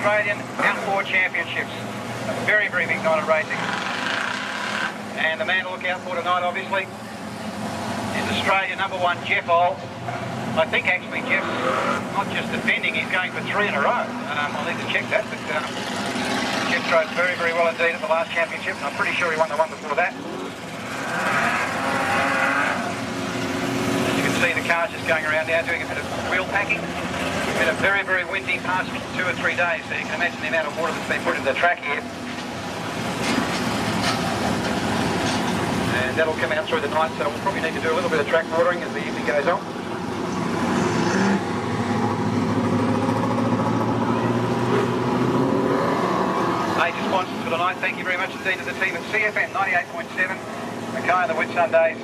Australian Outlaw Championships. A very, very big night of racing. And the man to look out for tonight, obviously, is Australia #1 Jeff Ole. I think actually Jeff's not just defending, he's going for 3 in a row. I'll need to check that, but Jeff drove very, very well indeed at the last championship, and I'm pretty sure he won the one before that. As you can see, the car's just going around now doing a bit of wheel packing. It's been a very, very windy past 2 or 3 days, so you can imagine the amount of water that's been put into the track here. And that'll come out through the night, so we'll probably need to do a little bit of track watering as the evening goes on. Major sponsors for the night, thank you very much indeed to the team at CFM 98.7, Mackay and the Whitsundays,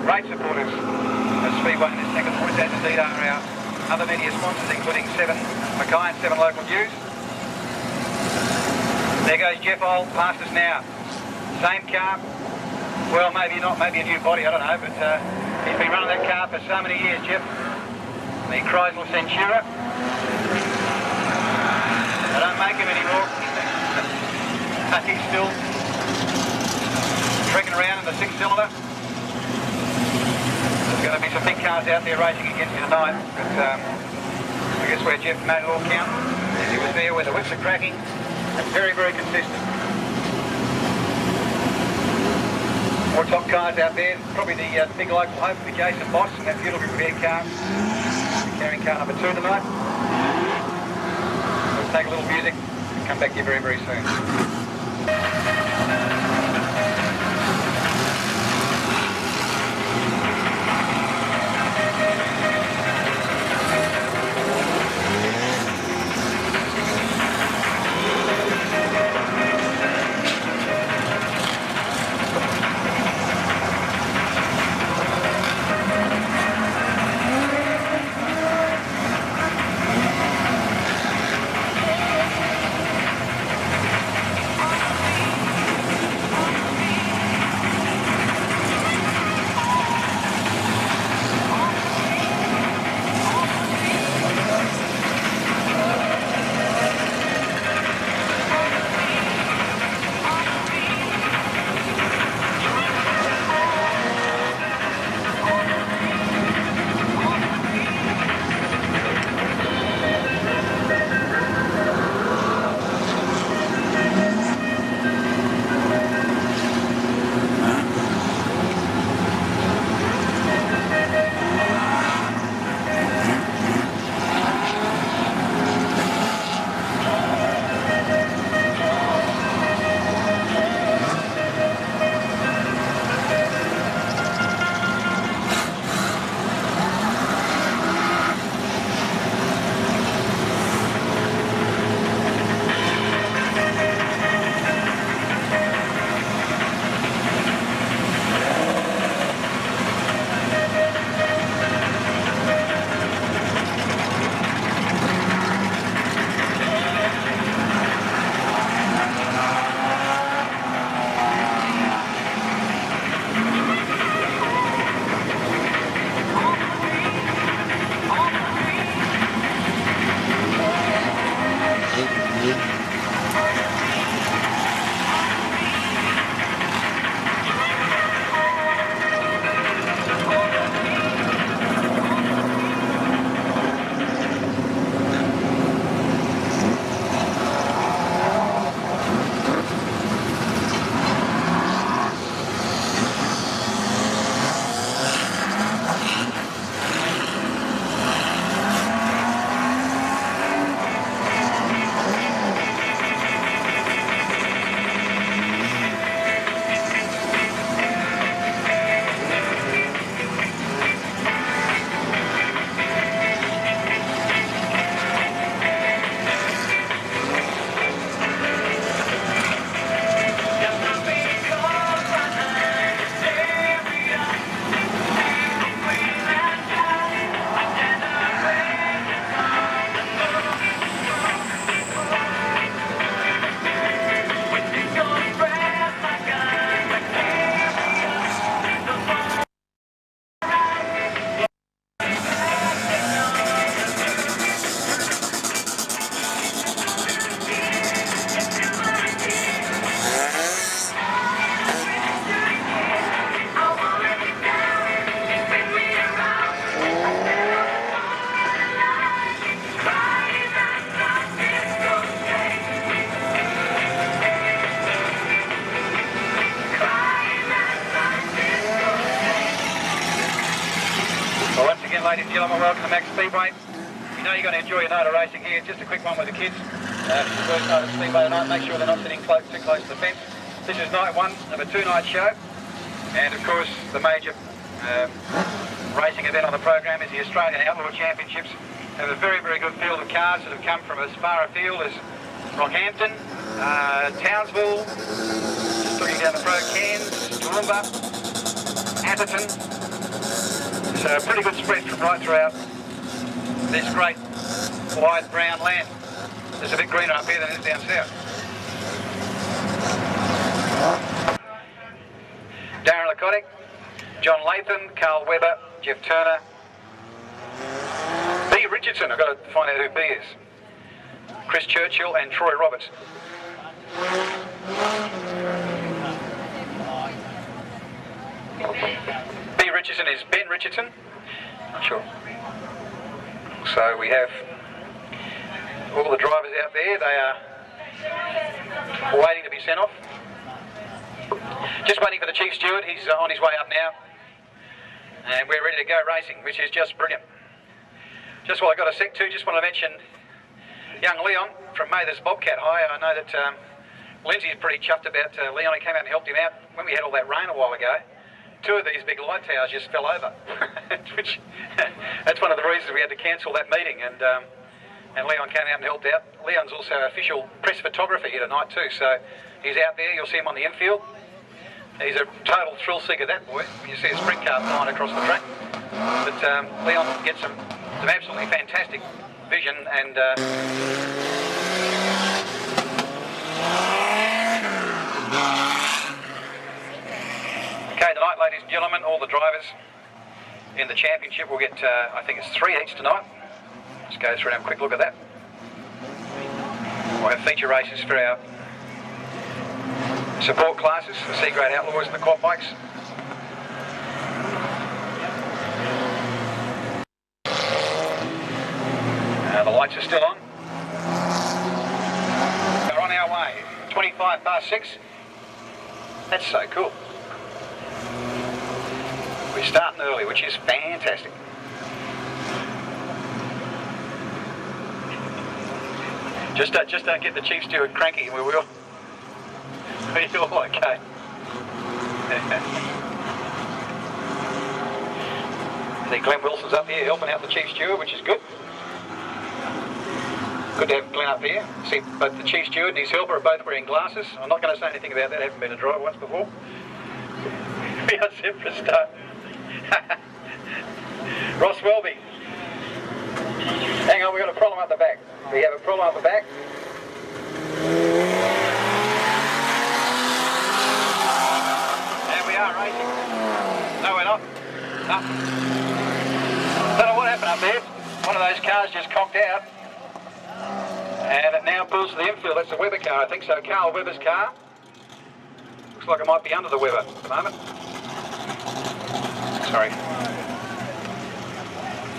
great supporters of Speedway in this second voice, as indeed are our other media sponsors, including 7 Mackay and 7 local news. There goes Jeff Ole, past us now. Same car, well maybe not, maybe a new body, I don't know, but he's been running that car for so many years, Jeff. The Chrysler Centura. They don't make him anymore. He's still trekking around in the 6-cylinder. There's going to be some big cars out there racing against you tonight, but I guess where Jeff made it all count, as he was there where the whips are cracking, and very, very consistent. More top cars out there, probably the big local hope for Jason Boss and that beautiful red car, carrying car number 2 tonight. We'll take a little music and come back here very, very soon. gentlemen, welcome to Max Speedway. You know you're going to enjoy your night of racing here. Just a quick one with the kids. This is the first night of Speedway tonight. Make sure they're not sitting too close to the fence. This is night one of a two-night show. And of course, the major racing event on the program is the Australian Outlaw Championships. Have a very, very good field of cars that have come from as far afield as Rockhampton, Townsville, just looking down the road, Cairns, Toowoomba, Atherton. So a pretty good spread from right throughout this great wide brown land. It's a bit greener up here than it is down south. Darren Lakotic, John Latham, Karl Webber, Jeff Turner, B. Richardson, I've got to find out who B is. Kris Churchill and Troy Roberts. B. Richardson is Ben Richardson. Not sure. So we have all the drivers out there. They are waiting to be sent off. Just waiting for the Chief Steward. He's on his way up now. And we're ready to go racing, which is just brilliant. Just while I got a sec too, just want to mention young Leon from Mather's Bobcat High. I know that Lindsay is pretty chuffed about Leon. He came out and helped him out when we had all that rain a while ago. Two of these big light towers just fell over, which that's one of the reasons we had to cancel that meeting. And Leon came out and helped out. Leon's also official press photographer here tonight too, so he's out there. You'll see him on the infield. He's a total thrill seeker, that boy. When you see a sprint car flying across the track, but Leon gets some absolutely fantastic vision and. Okay, tonight, ladies and gentlemen, all the drivers in the championship will get, I think it's 3 each tonight. Let's go through and have a quick look at that. We'll have feature races for our support classes, the C-grade Outlaws and the quad bikes. The lights are still on. We're on our way, 25 past 6. That's so cool. We're starting early, which is fantastic. Just don't get the Chief Steward cranky and we will. We're all okay. I think Glenn Wilson's up here helping out the Chief Steward, which is good. Good to have Glenn up here. See, both the Chief Steward and his helper are both wearing glasses. I'm not going to say anything about that. I haven't been a driver once before. We are set for a start. Ross Wellby. Hang on, we've got a problem up the back. We have a problem up the back. And we are racing. No, we're not. No. Don't know what happened up there. One of those cars just conked out. And it now pulls to the infield. That's the Webber car, I think so. Karl Webber's car. Looks like it might be under the Webber at the moment. Sorry.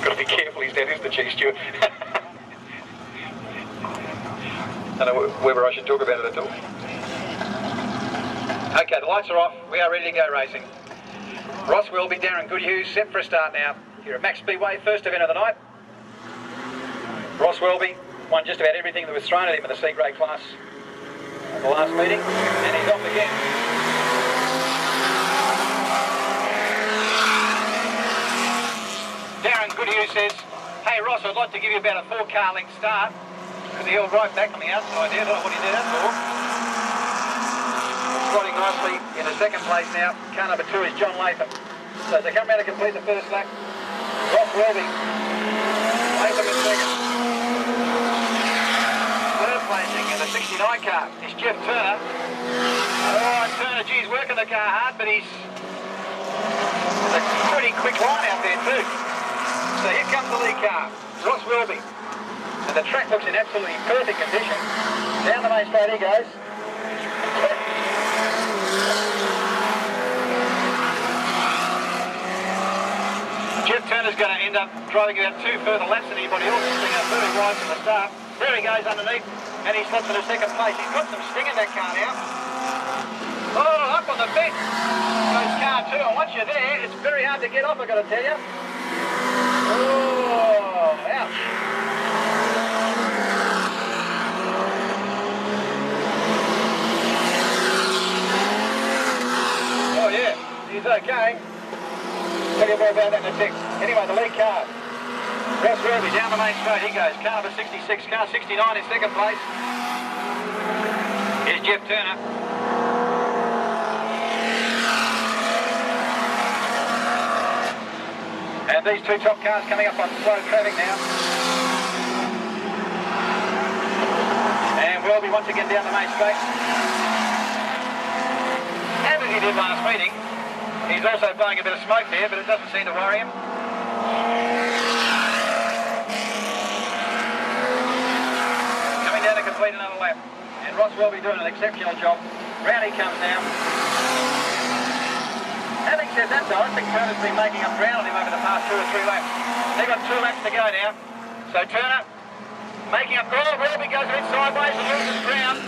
Got to be careful, his dad is the Chief Steward. Don't know whether I should talk about it at all. Okay, the lights are off. We are ready to go racing. Ross Wellby, Darren Goodhughes, set for a start now. Here at Max Speedway, first event of the night. Ross Wellby won just about everything that was thrown at him in the C-grade class at the last meeting, and he's off again. Darren Goodhughes says, "Hey Ross, I'd like to give you about a 4-car length start," because he held right back on the outside there. I don't know what he did that for. Slotting nicely in the second place now. Car number 2 is John Latham. So as they come around to complete the first lap, Ross Wellby, Latham in second. Third placing in the 69 car is Jeff Turner. Oh, Turner, geez, working the car hard, but he's a pretty quick line out there too. So here comes the lead car, Ross Wellby. And the track looks in absolutely perfect condition. Down the main straight he goes. Jeff Turner's going to end up driving about 2 further laps than anybody else. He's been out very wide from the start. There he goes underneath, and he slots into second place. He's got some sting in that car now. Oh, up on the fence goes car 2, and once you're there, it's very hard to get off, I've got to tell you. Oh, Oh, ouch. Oh yeah, he's okay. Tell you more about that in a sec. Anyway, the lead car. Ross Wellby down the main straight, he goes. Car number 66, car 69 in second place. Here's Jeff Turner. And these two top cars coming up on slow traffic now. And Wellby once again down the main straight. And as he did last meeting, he's also blowing a bit of smoke there, but it doesn't seem to worry him. Coming down to complete another lap. And Ross Wellby doing an exceptional job. Round he comes now. Having said that though, I think Turner's been making up ground on him over the past 2 or 3 laps. They've got 2 laps to go now. So Turner making up ground. Wellby goes a bit sideways and loses ground.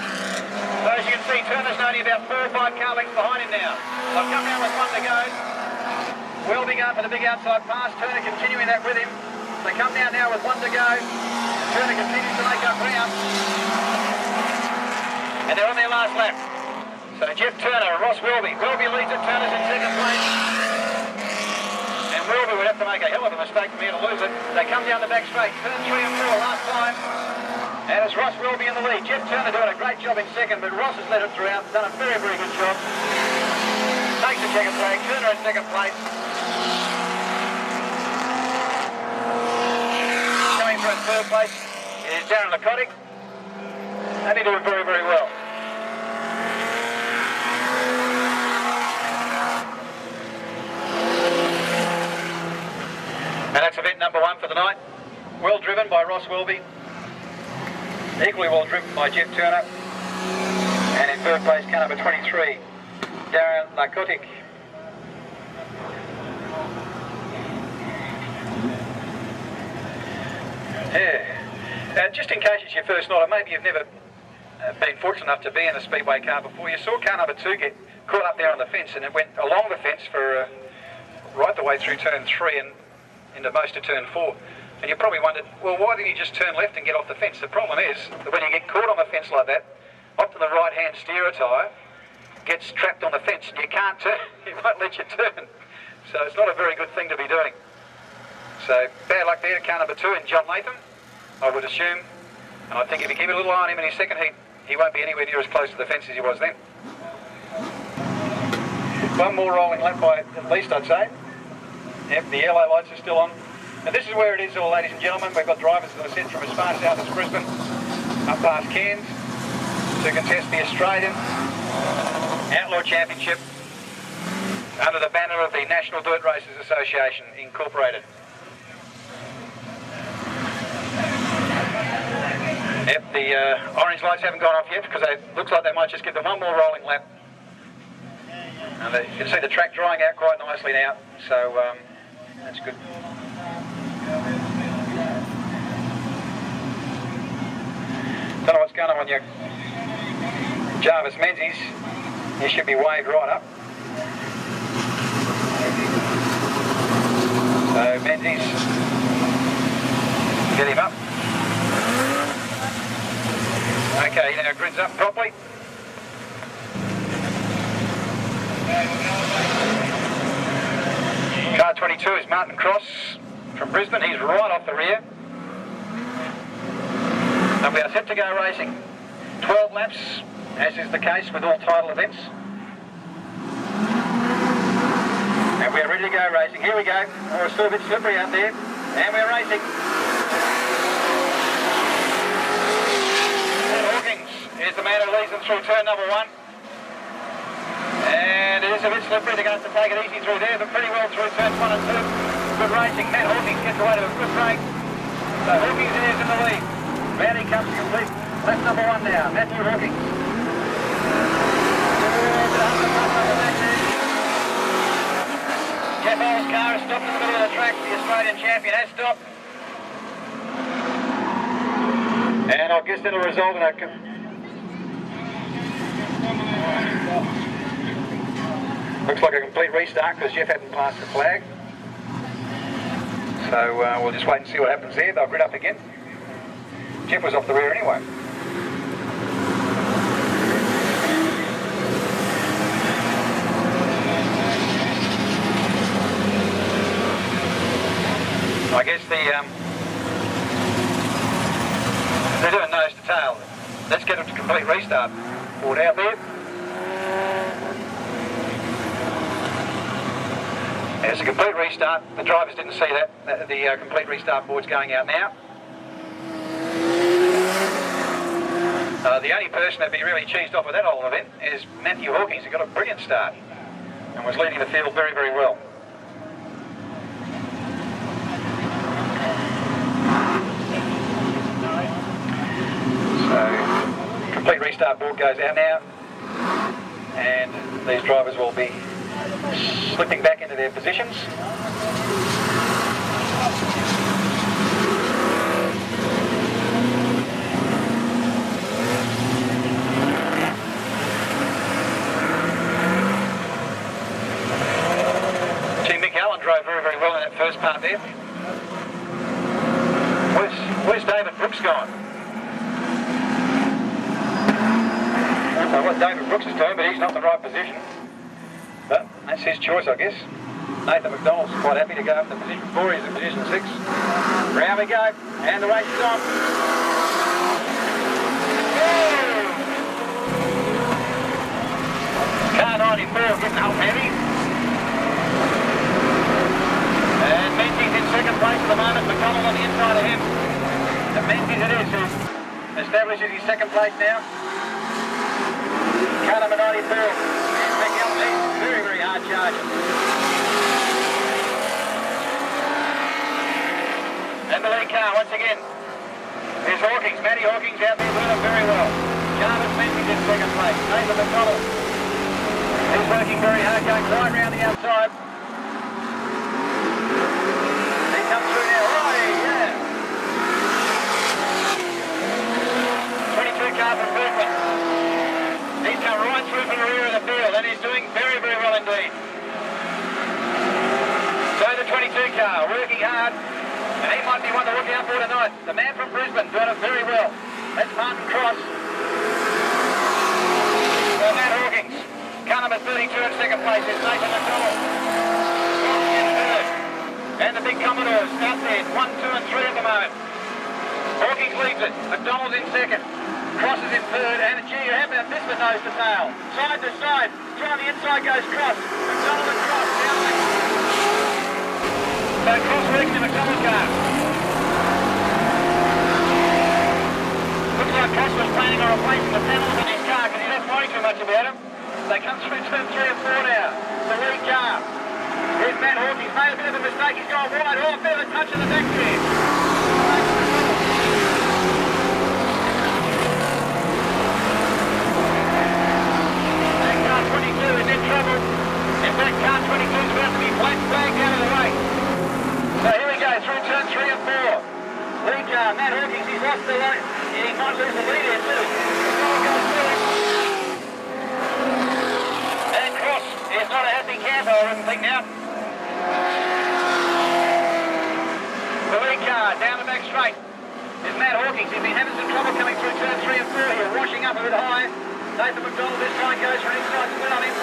So as you can see, Turner's only about 4 or 5 car lengths behind him now. They've come down with 1 to go. Wellby going for the big outside pass. Turner continuing that with him. They come down now with 1 to go. Turner continues to make up ground. And they're on their last lap. So Jeff Turner and Ross Wellby. Wellby leads it, Turner's in second place. And Wellby would have to make a hell of a mistake for me to lose it. They come down the back straight, turn 3 and 4 last time. And it's Ross Wellby in the lead. Jeff Turner doing a great job in second, but Ross has led it throughout, done a very, very good job. Takes the checker flag, Turner in second place. Coming for in third place is Darren Lakotic. And he's doing very, very well. And that's event number 1 for the night. Well driven by Ross Wellby. Equally well driven by Jeff Turner. And in third place, car number 23, Darren Lakotic. Yeah. Just in case it's your first night, or maybe you've never been fortunate enough to be in a Speedway car before, you saw car number 2 get caught up there on the fence, and it went along the fence for right the way through turn 3 and into most of turn 4. And you probably wondered, well, why didn't you just turn left and get off the fence? The problem is that when you get caught on the fence like that, often the right-hand steerer tyre gets trapped on the fence and you can't turn, it won't let you turn. So it's not a very good thing to be doing. So bad luck there to car number 2 and John Latham, I would assume. And I think if you keep a little eye on him in his second heat, he won't be anywhere near as close to the fence as he was then. 1 more rolling lap by at least, I'd say. Yep, the yellow lights are still on. And this is where it is, all ladies and gentlemen. We've got drivers that are sent from as far south as Brisbane, up past Cairns, to contest the Australian Outlaw Championship under the banner of the National Dirt Racers Association Incorporated. Yep, the orange lights haven't gone off yet because it looks like they might just give them 1 more rolling lap. And you can see the track drying out quite nicely now, so that's good. Don't know what's going on with your Jarvis Menzies. He should be waved right up. So Menzies, get him up. Okay, now grids up properly. Car 22 is Martin Cross from Brisbane. He's right off the rear. And we are set to go racing. 12 laps, as is the case with all title events. And we are ready to go racing. Here we go. Oh, it's still a bit slippery out there. And we're racing. And Hawkings is the man who leads them through turn number 1. And it is a bit slippery. They're going to have to take it easy through there, but pretty well through turns 1 and 2. Good racing. Matt Hawkings gets away to a good break. So Hawkings is in the lead. Round he comes to complete. Lap number 1 now, Matthew Hawkings. Jeff Hall's car has stopped in the middle of the track. The Australian champion has stopped. And I guess that'll result in a... Looks like a complete restart because Jeff hadn't passed the flag. So we'll just wait and see what happens there. They'll grid up again. Jeff was off the rear anyway. I guess they're doing nose to tail. Let's get it to complete restart. Board out there. And it's a complete restart. The drivers didn't see that. The complete restart board's going out now. The only person that'd be really cheesed off with that whole event is Matthew Hawkings, who got a brilliant start and was leading the field very, very well. So, complete restart board goes out now, and these drivers will be slipping back into their positions. Drove very, very well in that first part there. Where's David Brookes gone? I don't know what David Brookes is doing, but he's not in the right position. But that's his choice, I guess. Nathan McDonald's quite happy to go up to position 4. He's in position 6. Round we go, and the race is on. Car 94 getting up heavy. And Menzies in second place at the moment, McDonald on the inside of him. And Menzies it is who establishes his second place now. Car number 94 is picking up these very, very hard charges. And the lead car once again is Hawkings. Matty Hawkings out there doing it very well. Jarvis Menzies in second place. Nathan McDonald. He's working very hard, going right round the outside. Comes through now, righty, yeah. 22 car from Berkeley. He's come right through from the rear of the field, and he's doing very, very well indeed. So the 22 car, working hard, and he might be one to look out for tonight. The man from Brisbane doing it very well. That's Martin Cross. So Matt Hawkings, car number 32 in second place is Nathan McDonald. And the big Commodores out there, 1, 2 and 3 at the moment. Hawkings leads it, McDonald's in second. Cross is in third, and gee, you have this one nose to tail. Side to side, through on the inside goes Cross. McDonald and Cross, down there. So Cross works in McDonald's car. Looks like Cross was planning on replacing the panels in his car because he's not worrying too much about them. They come through turn 3 and 4 now. The lead car. Here's Matt Hawkins, made a bit of a mistake, he's gone wide, oh, a bit of a touch in the back there. And car 22 is in trouble. In fact, car 22 is about to be flagged out of the way. So here we go, through turn 3 and 4. Lead car, Matt Hawkins, he's lost the lead. He might lose the lead here too. And Cross is not a happy camper, I wouldn't think now. The lead car down the back straight is Matt Hawkings. He's been having some trouble coming through turn 3 and 4 here, washing up a bit high. Nathan McDonald this time goes for an inside split on him.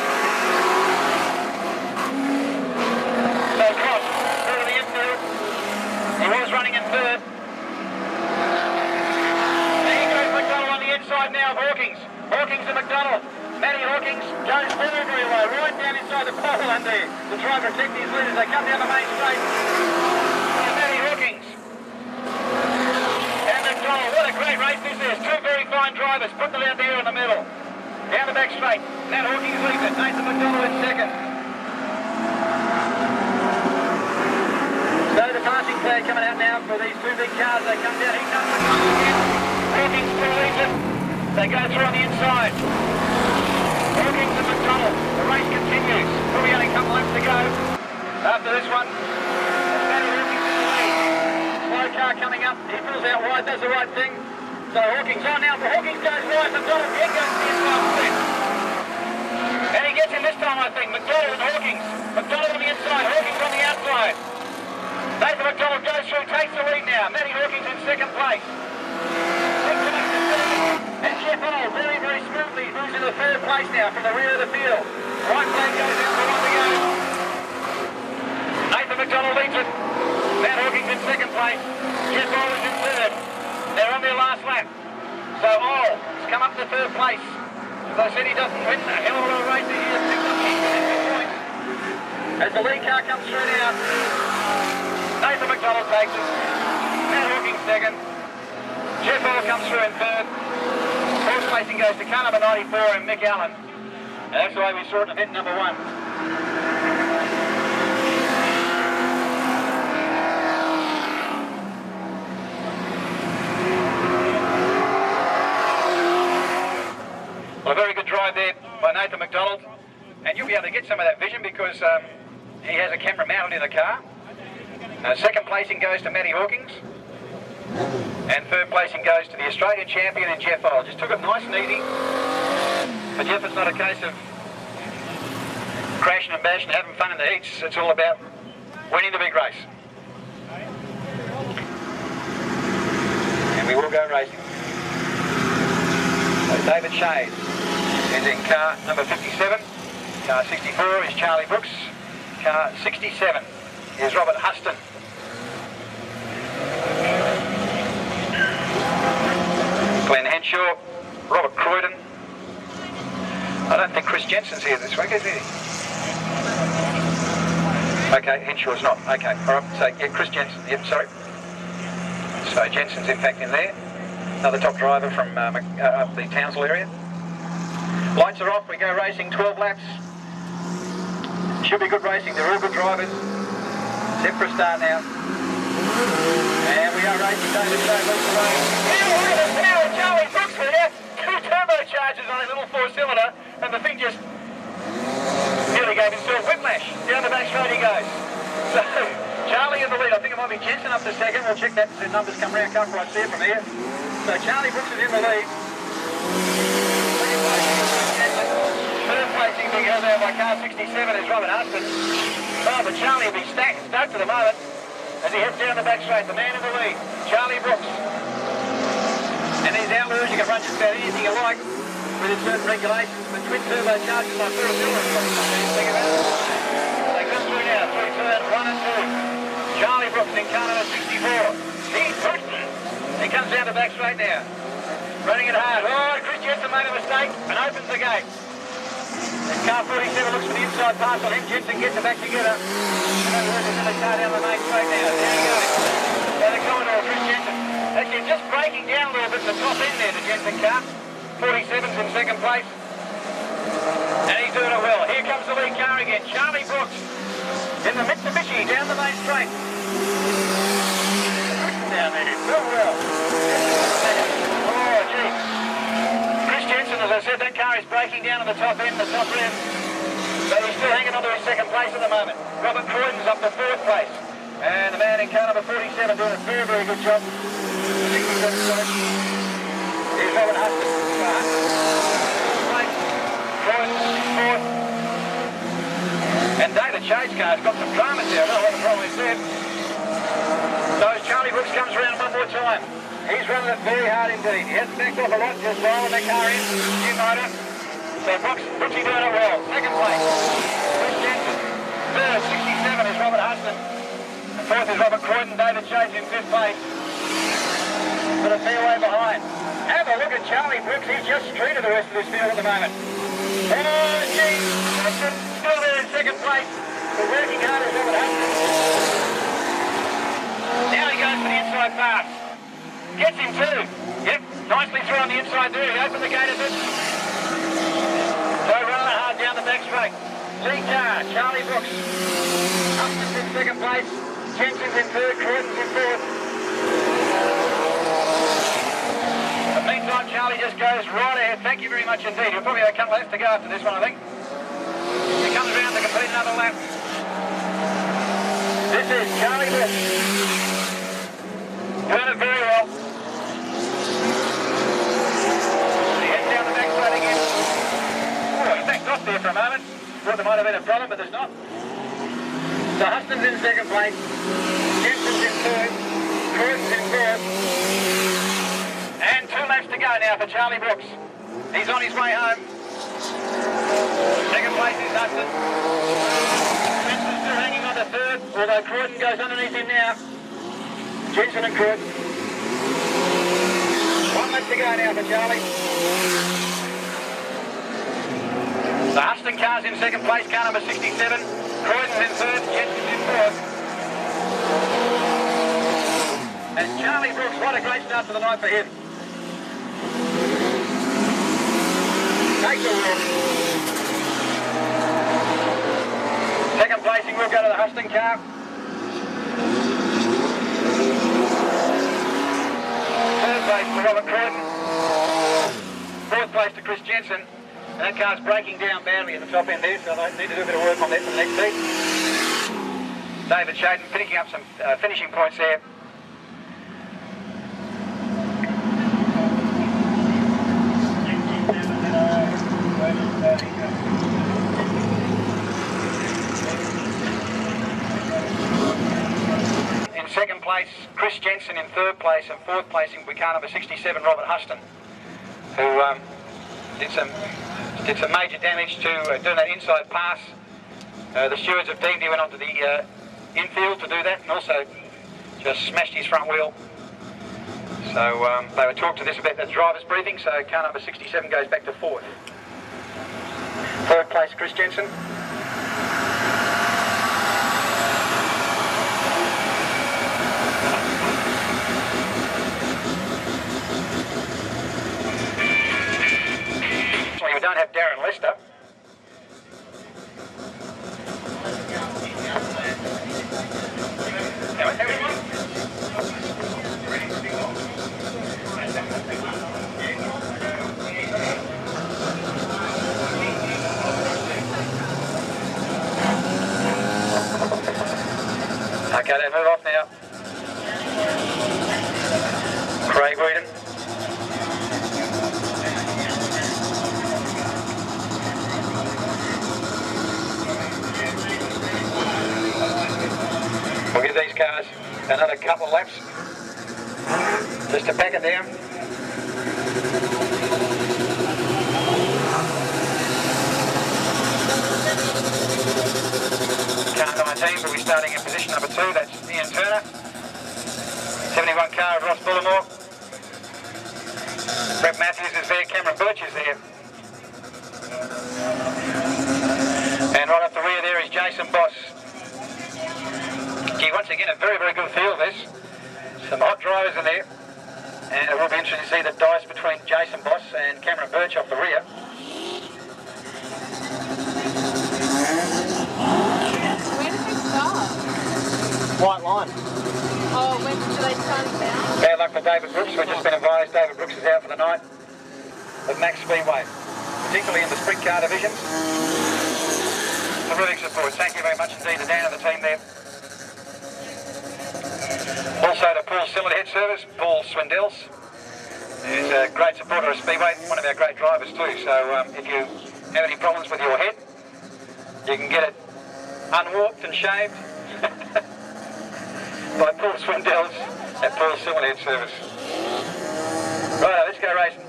So Cross through to the infield. He was running in third. There goes McDonald on the inside now of Hawkings. Hawkings and McDonald. Matty Hawkings goes very, very low, right down inside the pole under there to try and protect his lead as they come down the main straight. And Matty Hawkings and McDonald, what a great race this is. Two very fine drivers, put them out there in the middle. Down the back straight, Matt Hawkings leads it, Nathan McDonald in second. So the passing flag coming out now for these two big cars. They come down, he comes McDonald again. Hawkings still leads it. They go through on the inside. Hawkings and McDonald. The race continues. Probably only a couple laps to go. After this one, Matty Hawkings in the lead. Slow car coming up. He pulls out wide, does the right thing. So Hawkings on now, but Hawkings goes right. McDonald again goes to the inside split. And he gets in this time, I think. McDonald and Hawkings. McDonald on the inside, Hawkings on the outside. Nathan McDonald goes through, takes the lead now. Matty Hawkins in second place. And Jeff Hall very, very smoothly moves into third place now from the rear of the field. Right flag goes out for one to go. Nathan McDonald leads it. Matt Hawkins in second place. Jeff Hall is in third. They're on their last lap. So Hall has come up to third place. As I said, he doesn't win a hell of a lot of racing. He has picked up points. As the lead car comes through now, Nathan McDonald takes it. Matt Hawkins second. Jeff Hall comes through in third. Horse racing goes to car number 94 and Mick Allen. And that's the way we saw it in event number 1. Well, a very good drive there by Nathan McDonald. And you'll be able to get some of that vision because he has a camera mounted in the car. Second placing goes to Matty Hawkins. And third placing goes to the Australian champion and Jeff Hall. Just took it nice and easy. For Jeff, it's not a case of crashing and bashing, having fun in the heats. It's all about winning the big race. And we will go racing. So David Shade is in car number 57. Car 64 is Charlie Brookes. Car 67 is Robert Huston. Glenn Henshaw, Robert Croydon. I don't think Kris Jensen's here this week, is he? Okay, Henshaw's not. Okay, all right. So, yeah, Kris Jensen. Yep, sorry. So Jensen's in fact in there. Another top driver from up the Townsville area. Lights are off. We go racing 12 laps. Should be good racing. They're all good drivers. Set for a start now. And we are racing. David Shade leads the way. Now Charlie Brookes there. 2 turbochargers on a little 4-cylinder, and the thing just nearly gave himself whiplash. Down the back straight he goes. So Charlie in the lead. I think it might be Jensen up to second. We'll check that. The numbers come round. Can't quite see it from here. So Charlie Brookes is in the lead. Third placing being held out by car 67 is Robert Huston. Oh, but Charlie will be stoked at the moment as he heads down the back straight. The man in the lead, Charlie Brookes. And these Outlaws, you can run just about anything you like within certain regulations. The twin turbochargers on 4 cylinders. They come through now, through turn 1 and 2. Charlie Brookes in car number 64. He's pushed it. He comes down the back straight now. Running it hard. Oh, Kris Jensen made a mistake and opens the gate. And car 47 looks for the inside pass on him. Jensen gets it back together. And there's another car down the main straight now. There he goes. Down the corridor, Kris Jensen. Actually, just breaking down a little bit in the top end there, the Jensen car. 47's in second place. And he's doing it well. Here comes the lead car again. Charlie Brookes in the Mitsubishi down the main straight. Down there. So well. Oh, gee. Kris Jensen, as I said, that car is breaking down on the top end, the top rim. But he's still hanging on to his second place at the moment. Robert Croydon's up to fourth place. And the man in car number 47 doing a very, very good job. Here's Robert Huston. Croydon, fourth. And David Shade's car's got some dramas there. I don't know what the problem is there. So as Charlie Brookes comes around one more time, he's running it very hard indeed. He hasn't backed off a lot, just rolling that car in. New motor. So Brookes doing it well. Second place, Kris Jensen. Third, 67 is Robert Huston. And fourth is Robert Croydon. David Shade's in fifth place. But a fair way behind. Have a look at Charlie Brookes. He's just streeted the rest of this field at the moment. Oh, gee. Jensen still there in second place. But working hard is Robert Huston. Now he goes for the inside pass. Gets him too. Yep, nicely through on the inside there. He opened the gate a bit. So running hard down the back straight. Lead car, Charlie Brookes. Huston's in second place. Jensen's in third. Croydon's in fourth. In the meantime, Charlie just goes right ahead. Thank you very much indeed. He'll probably have a couple laps to go after this one, I think. He comes around to complete another lap. This is Charlie Brookes. Doing it very well. He heads down the backside again. Oh, he backed off there for a moment. Thought there might have been a problem, but there's not. So Huston's in second place, Jensen's in third, Kris in fourth, and 2 laps to go now for Charlie Brookes. He's on his way home. Second place is Huston. Jensen's still hanging on to third, although Croydon goes underneath him now. Jensen and Croydon. 1 lap to go now for Charlie. The Huston car's in second place, car number 67. Croydon's in third, Jensen's in fourth. And Charlie Brookes, what a great start to the night for him. Take the wheel. Second placing will go to the Huston car. Third place to Robert Croydon. Fourth place to Kris Jensen. And that car's breaking down badly at the top end there, so they need to do a bit of work on that for the next heat. David Shaden picking up some finishing points there. In second place, Kris Jensen. In third place, and fourth placing will be car number 67, Robert Huston, who did some major damage to doing that inside pass. The stewards have deemed he went onto the infield to do that, and also just smashed his front wheel. So they were talked to this about the driver's briefing, so car number 67 goes back to fourth. Third place, Kris Jensen. We don't have Darren Lester. Okay, they move off now. Craig Whedon. We'll give these cars another couple of laps just to pack it down. Car 19 will be starting in position number 2, that's Ian Turner. 71 car of Ross Bullimore. Brett Matthews is there, Cameron Birch is there. And right up the rear there is Jason Boss. Gee, once again, a very, very good field this. Some hot drivers in there. And it will be interesting to see the dice between Jason Boss and Cameron Birch off the rear. Where did they start? White line. Oh, when did they start down? Bad luck for David Brookes. We've just been advised David Brookes is out for the night at Max Speedway, particularly in the sprint car divisions. Terrific support. Thank you very much indeed to Dan and the team there. Also to Paul Silverhead Service, Paul Swindells, who's a great supporter of Speedway, one of our great drivers too. So if you have any problems with your head, you can get it unwarped and shaved by Paul Swindells at Paul Silverhead Service. Right, let's go racing.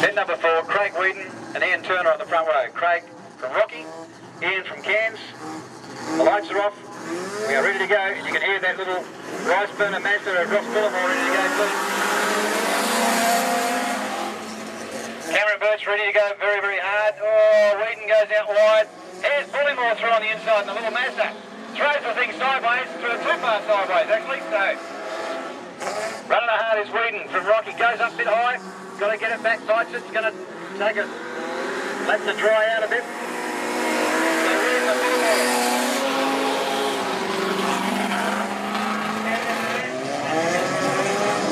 Head number 4, Craig Whedon and Ian Turner on the front row. Craig from Rocky, Ian from Cairns. The lights are off. We are ready to go, and you can hear that little rice burner Mazda of Ross Bullimore ready to go too. Cameron Birch ready to go very, very hard. Oh, Whedon goes out wide. Here's Bullimore through on the inside in the little Mazda. Throws the thing sideways, through too far sideways actually, so. Running hard is Whedon from Rocky, goes up a bit high. Got to get it back, bites it. It's going to take a lap to dry out a bit. So Whedon and Bullimore.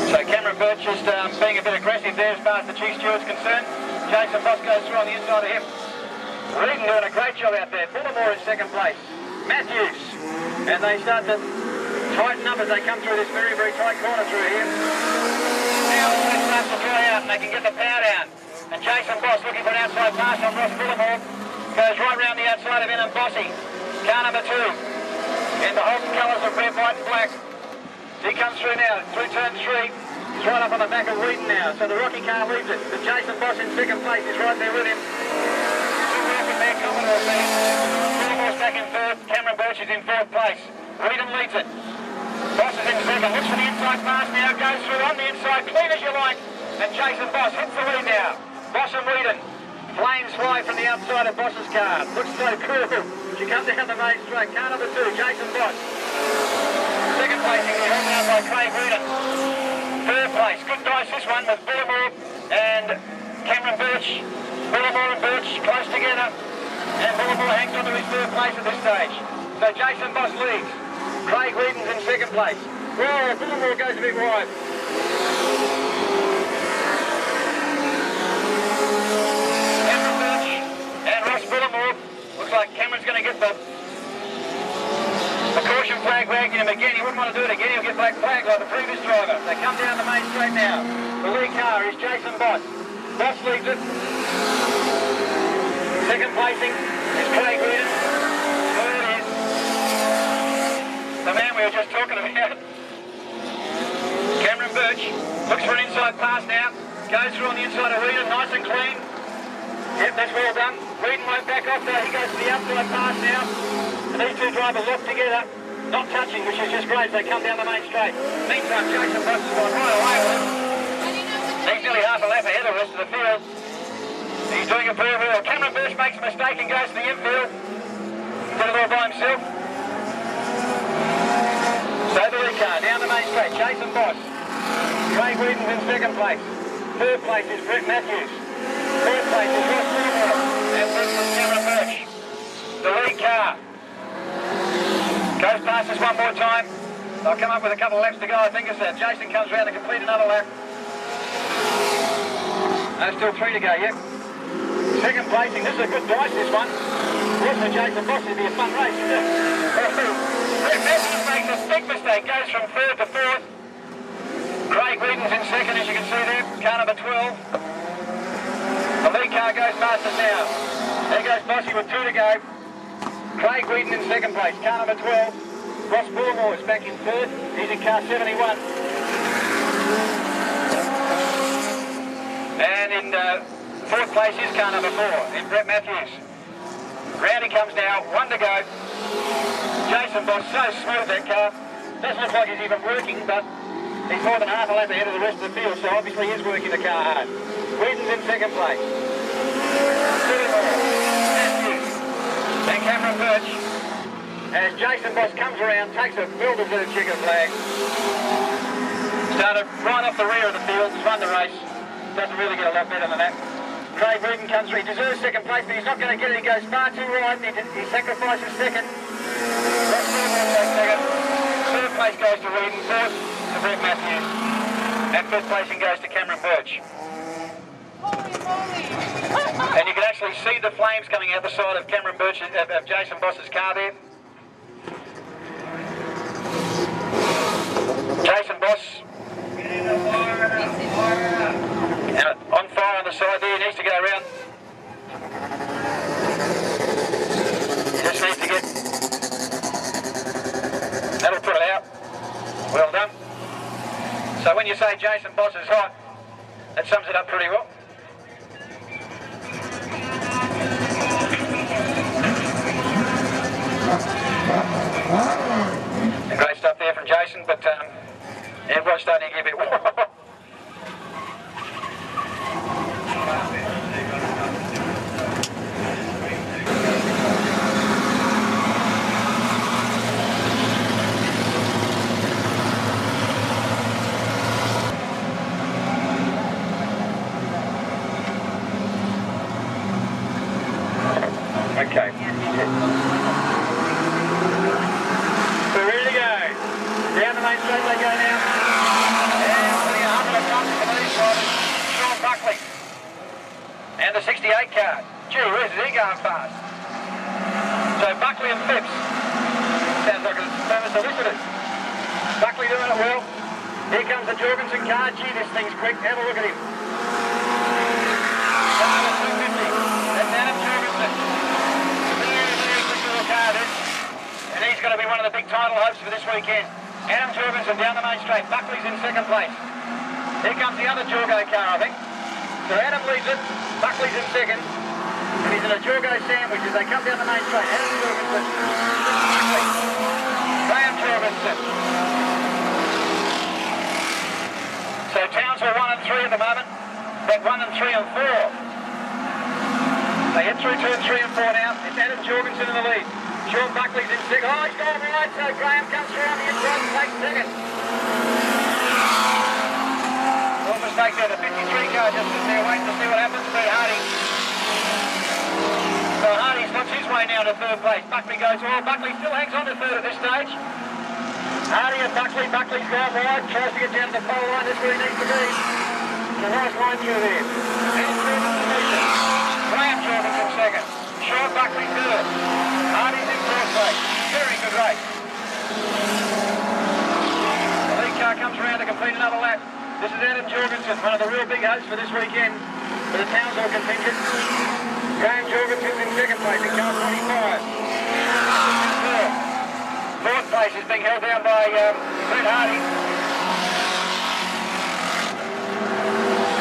So Cameron Birch just being a bit aggressive there as far as the chief steward's concerned. Jason Boss goes through on the inside of him. Whedon doing a great job out there. Bullimore in second place. Matthews. And they start to tighten up as they come through this very, very tight corner through here. Now it starts to dry out and they can get the power down. And Jason Boss looking for an outside pass on Ross Bullimore. Goes right round the outside of him and Bossy. Car number 2 in the Hawkings colours of red, white and black. He comes through now, through turn 3. He's right up on the back of Wheaton now, so the Rocky car leads it. The Jason Boss in second place is right there with him. Commodore back in third. Cameron Birch is in fourth place. Wheaton leads it. Boss is in second. Looks for the inside pass now. Goes through on the inside, clean as you like. And Jason Boss hits the lead now. Boss and Wheaton. Flames fly from the outside of Boss's car. Looks so cool. She comes down the main straight. Car number 2, Jason Boss. Second place, he's held down by Craig Wheaton. Third place, good dice this one with Bullimore and Cameron Birch. Bullimore and Birch close together. And Bullimore hangs on to his third place at this stage. So Jason Boss leads. Craig Wheaton's in second place. Whoa, Bullimore goes a bit wide. Cameron Birch and Ross Bullimore. Looks like Cameron's going to get the caution flag wagging him again. He wouldn't want to do it again. He'll get black flag like the previous driver. They come down the main straight now. The lead car is Jason Boss. Boss leads it. Second placing is Craig Wheaton. Third is the man we were just talking about, Cameron Birch. Looks for an inside pass now. Goes through on the inside of Wheaton, nice and clean. Yep, that's well done. Wheaton won't back off though. He goes to the outside pass now. And these two drivers locked together, not touching, which is just great. They come down the main straight. Meantime, Jason Boss has gone right away with him. He's nearly half a lap ahead of the rest of the field. He's doing it very well. Cameron Birch makes a mistake and goes to the infield. Did it all by himself. So the lead car down the main straight. Jason Boss. Craig Wheaton's in second place. Third place is Brett Matthews. Fourth place is Ross Bullimore. And fifth is Cameron Birch. The lead car goes past us one more time. They'll come up with a couple of laps to go, I think it's that. Jason comes round to complete another lap. There's still 3 to go, yep. Second placing, this is a good dice, this one. Yes, for Jason Boss, it'll be a fun race, isn't it? Brett Matthews makes a big mistake, goes from third to fourth. Craig Wheaton's in second, as you can see there, car number 12. The lead car goes past us now. There goes Bossy with 2 to go. Craig Wheaton in second place, car number 12. Ross Bullimore is back in third. He's in car 71. And in fourth place is car number 4, in Brett Matthews. Round he comes now, 1 to go. Jason Boss, so smooth that car. Doesn't look like he's even working, but he's more than half a lap ahead of the rest of the field, so obviously he is working the car hard. Wheaton's in second place. Matthews and Cameron Birch. As Jason Boss comes around, takes a well-deserved chicken flag. Started right off the rear of the field, has won the race. Doesn't really get a lot better than that. Craig Wheaton comes through. He deserves second place, but he's not going to get it. He goes far too wide. He sacrifices second. Third place goes to Wheaton. Fourth to Brett Matthews. And fifth placing goes to Cameron Birch. Holy moly! And you can actually see the flames coming out the side of Cameron Birch, of Jason Boss's car there. Jason Boss. On fire on the side there, he needs to go around. He just needs to get... That'll put it out. Well done. So when you say Jason Boss is hot, that sums it up pretty well. Great stuff there from Jason, but everyone's starting to get a bit warm. Okay. We're ready to go. Down the main straight they go now. And putting 100 of tons for these drivers, Shaun Buckley. And the 68 car. Gee whiz, is he going fast? So Buckley and Phipps. Sounds like a famous solicitors. Buckley doing it well. Here comes the Jorgensen car. Gee, this thing's quick. Have a look at him. Car number 250. That's Adam Jorgensen. Very quick little car this. weekend. Adam Jorgensen down the main straight. Buckley's in second place. Here comes the other Jorgo car, I think. So Adam leads it. Buckley's in second. And he's in a Jorgo sandwich as they come down the main straight. Adam Jorgensen. Buckley. Graham Jorgensen. So Townsville 1 and 3 at the moment. They're 1 and 3 and 4. They hit through turn 3 and 4 now. It's Adam Jorgensen in the lead. Shaun Buckley's in second. Oh, he's gone right, so Graham comes through on the inside and takes second. Little mistake there. The 53 car just sitting there waiting to see what happens. But Hardy. So Hardy slips his way now to third place. Buckley goes well. Buckley still hangs on to third at this stage. Hardy and Buckley. Buckley's gone wide. Tries to get down to the pole line. That's where he needs to be. The nice line through there. And through the position. Graham Jorgensen second. Shaun Buckley third. Hardy's in fourth place. Very good race. The lead car comes around to complete another lap. This is Adam Jorgensen, one of the real big hopes for this weekend for the Townsville contingent. Graham Jorgensen's in second place in car 25. Fourth place is being held down by Brett Hardy.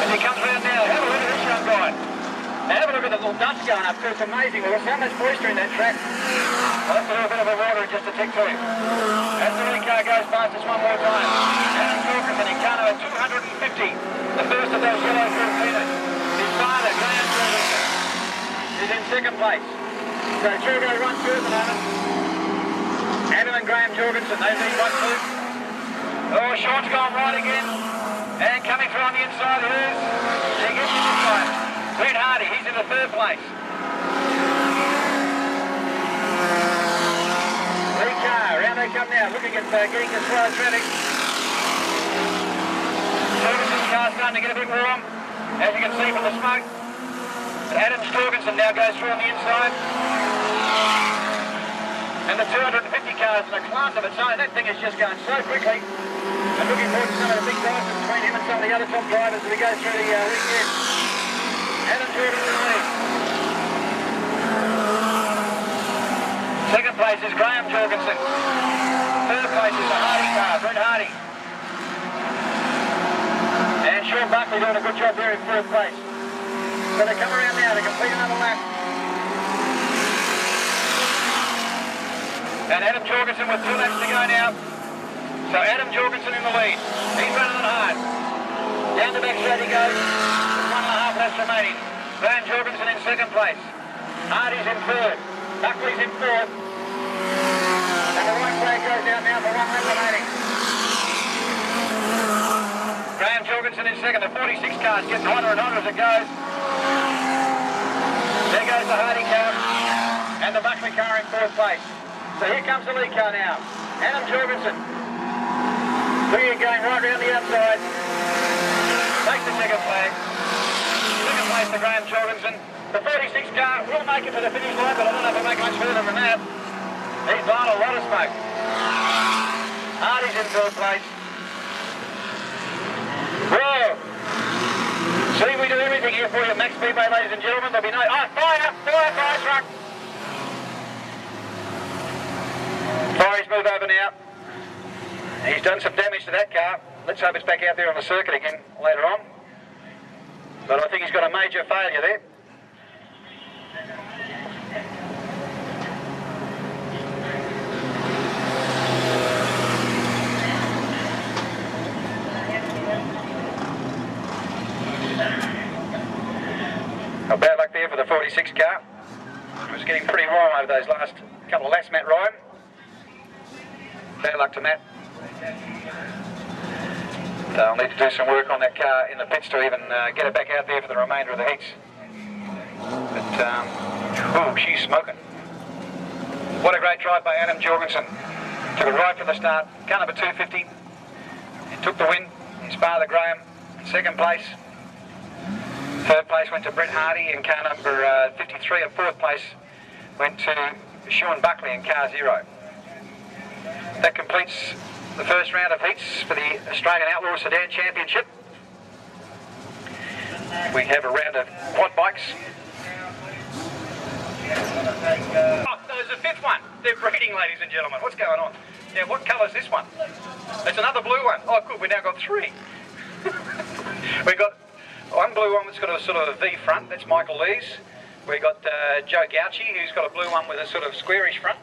As he comes around now, have a look at this young guy. Now have a look at the little dust going up too. It's amazing. There was so much moisture in that track. I'll have to do a bit of a water just to tick through. As the lead car goes past us one more time. Adam Jorgensen in car number 250. The first of those yellow Filipinos. His father, Graham Jorgensen, is in second place. So Jorgo runs through at the moment. Adam and Graham Jorgensen, they lead 1-2. Oh, Shaun's gone right again. And coming through on the inside is... He gets in this time. Brett Hardy, he's in the third place. Lead car, around they come now, looking at getting as far as traffic. Jorgensen's car's starting to get a bit warm, as you can see from the smoke. Adam Jorgensen now goes through on the inside. And the 250 car's in a class of its own. That thing is just going so quickly. I'm looking forward to some of the big differences between him and some of the other top drivers as we go through the weekend. Adam Jorgensen leads. Second place is Graham Jorgensen. Third place is the Hardy car, Brett Hardy. And Shaun Buckley doing a good job there in fourth place. So they come around now to complete another lap. And Adam Jorgensen with 2 laps to go now. So Adam Jorgensen in the lead. He's running it hard. Down the back straight he goes. 1.5 laps remaining. Graham Jorgensen in second place. Hardy's in third. Buckley's in fourth. And the white flag goes down now for 1 lap remaining. Graham Jorgensen in second. The 46 cars getting hotter and hotter as it goes. There goes the Hardy car. And the Buckley car in fourth place. So here comes the lead car now. Adam Jorgensen. We're going right round the outside. Take the second flag. Second place to Graham Jorgensen. The 46 car will make it to the finish line, but I don't know if it'll make much further than that. He's blown a lot of smoke. Hardy's in third place. Whoa! See, we do everything here for you, Max Speedway, ladies and gentlemen. There'll be no... Oh, fire! Fire truck! Fire's move over now. He's done some damage to that car. Let's hope it's back out there on the circuit again later on. But I think he's got a major failure there. Bad luck there for the 46 car. It was getting pretty warm over those last couple of laps, Matt Ryan. Bad luck to Matt. They'll need to do some work on that car in the pits to even get it back out there for the remainder of the heats. But, oh, she's smoking. What a great drive by Adam Jorgensen. Took it right from the start. Car number 250. He took the win. His father, Graham, in second place. Third place went to Brett Hardy in car number 53, and fourth place went to Shaun Buckley in car 0. That completes the first round of heats for the Australian Outlaw Sedan Championship. We have a round of quad bikes. Oh, there's a fifth one. They're breeding, ladies and gentlemen. What's going on? Yeah, what colour's this one? It's another blue one. Oh, good, we've now got 3. We've got one blue one that's got a sort of a V front, that's Michael Lee's. We've got Joe Gauchi, who's got a blue one with a sort of squarish front.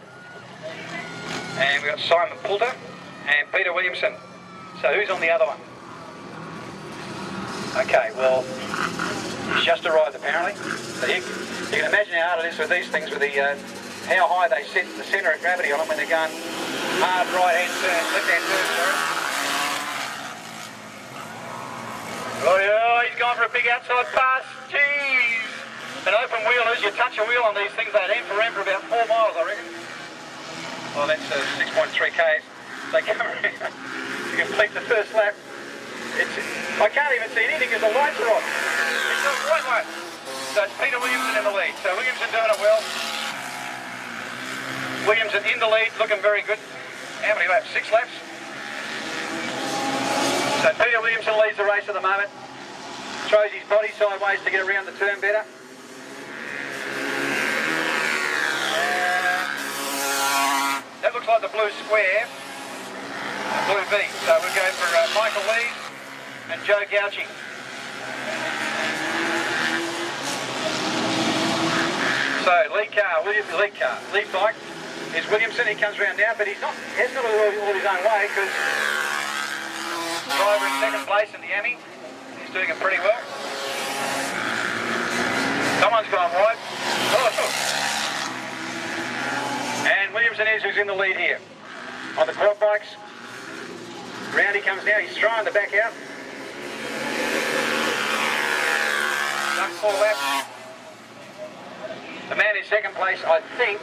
And we've got Simon Poulter and Peter Williamson. So who's on the other one? Okay, well, he's just arrived apparently. So you can imagine how hard it is with these things, with the how high they set the centre of gravity on them when they're going hard right-hand turn, left-hand turn, sorry. Oh yeah, he's gone for a big outside pass. Jeez! And open wheelers, you touch a wheel on these things, they'd end for about 4 miles, I reckon. Well, that's 6.3 k's. They come around to complete the first lap. I can't even see anything because the lights are off. It's a white one. So it's Peter Williamson in the lead. So Williamson doing it well. Williamson in the lead, looking very good. How many laps? 6 laps? So Peter Williamson leads the race at the moment. Throws his body sideways to get around the turn better. That looks like the blue square, the blue V. So we'll go for Michael Lee and Joe Gauchi. So lead bike is Williamson. He comes around now, but he's not all his own way because driver in second place in the Emmy. He's doing it pretty well. Someone's gone wide. Oh. And Williamson is who's in the lead here. On the quad bikes. Round he comes now. He's throwing the back out. Done 4 laps. The man in second place, I think,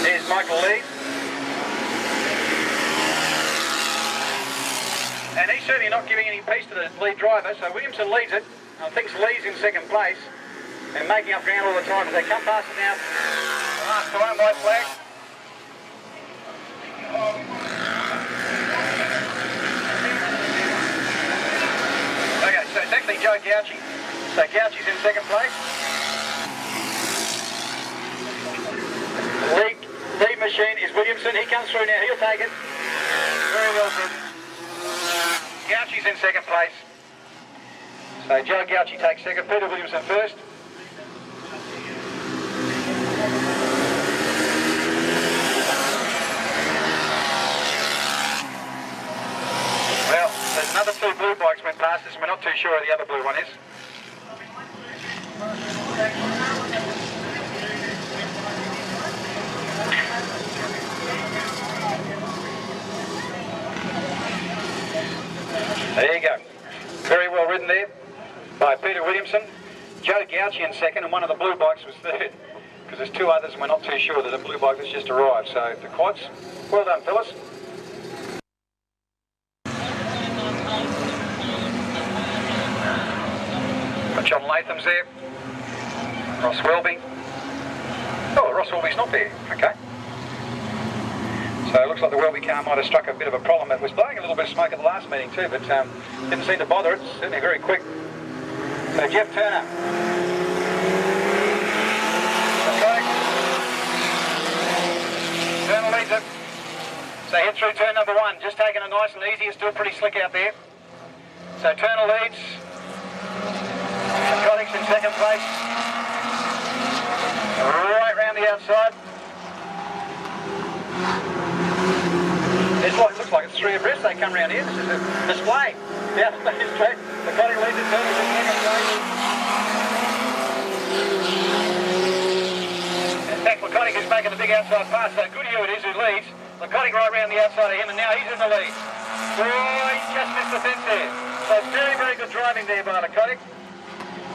is Michael Lee. And he's certainly not giving any peace to the lead driver, so Williamson leads it. I think Lee's in second place and making up ground all the time as they come past it now. Last time, white flag. Okay, so it's actually Joe Gauchi. So Gauchi's in second place. Lead machine is Williamson. He comes through now. He'll take it. Very well driven. Gauchi's in second place. So Joe Gauchi takes second. Peter Williamson first. Well, there's another 2 blue bikes went past us and we're not too sure where the other blue one is. There you go. Very well ridden there by Peter Williamson. Joe Gauchi in second, and one of the blue bikes was third. Because there's 2 others and we're not too sure that a blue bike that's just arrived. So the quads, well done fellas. John Latham's there. Ross Wellby. Oh, Ross Wellby's not there. Okay. So it looks like the Wellby car might have struck a bit of a problem. It was blowing a little bit of smoke at the last meeting too, but didn't seem to bother it. Certainly very quick. So Jeff Turner. Okay. Turner leads it. So head through turn number 1. Just taking it nice and easy. It's still pretty slick out there. So Turner leads. Lakotic's in second place. Right round the outside. It looks like it's 3 abreast. They come round here. This is a display. Yeah, it's straight. Lakotic leads it. Turner's in second place. In fact, Lakotic is making a big outside pass. So Goodhue it is who leads. Lakotic right round the outside of him, and now he's in the lead. Oh, he's just missed the fence there. So very, very good driving there by Lakotic.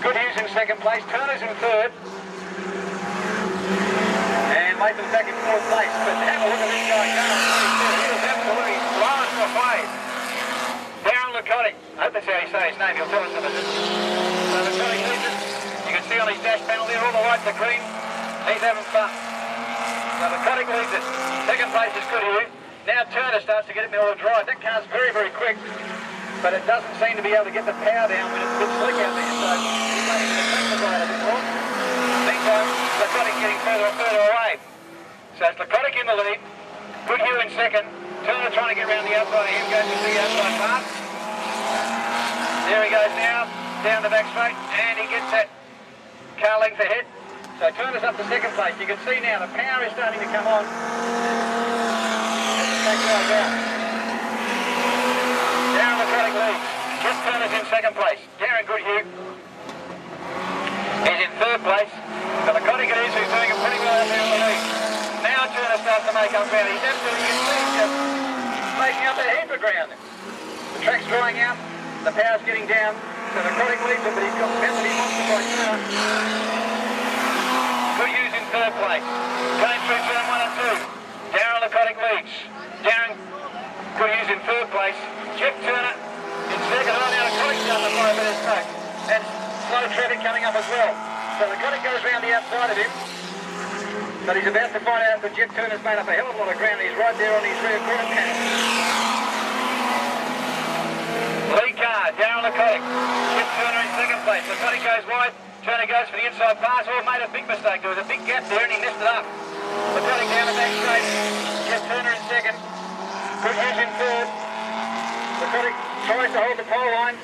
Goodhue's in second place. Turner's in third. And Latham's back in 4th place. But have a look at this guy going. He was absolutely blowing away. Darren Lakotic. I hope that's how you say his name. He'll tell us in a minute. So Lakotic leads it. You can see on his dash panel there, all the lights are green. He's having fun. So Lakotic leads it. Second place is Goodhue. Now Turner starts to get it in all drive. That car's very, very quick. But it doesn't seem to be able to get the power down when it's a bit slick out there. So he's making it accelerate a bit more. Meantime, Lakotic getting further and further away. So it's Lakotic in the lead. Good Hugh in second. Turner trying to get around the outside of him, goes to the outside pass. There he goes now, down the back straight, and he gets that car length ahead. So Turner's up to second place. You can see now the power is starting to come on. As the track goes out. Darren Lakotic leads. Just Turner's in second place. Darren Goodhue is in third place. The Lakotic it is who's doing it pretty well out there in the lead. Now Turner starts to make up ground. He's absolutely just making up a heap of ground. The track's drying out. The power's getting down. So Lakotic leads him, but he's got the penalty monster by Turner. Goodhue's in third place. Going through turn 1 and 2. Darren Lakotic leads. Darren Goodhue's in third place. Jeff Turner in second. Oh, now Lakotic's done the 5 minutes track. And slow traffic coming up as well. So Lakotic goes round the outside of him. But he's about to find out that Jeff Turner's made up a hell of a lot of ground. He's right there on his rear quarter panel. Lead car, Darryl Lakotic. Jeff Turner in second place. Lakotic goes wide. Turner goes for the inside pass. Oh, made a big mistake. There was a big gap there and he messed it up. Lakotic down the back straight. Jeff Turner in second. Goodhue's in third. Lakotic tries to hold the pole line.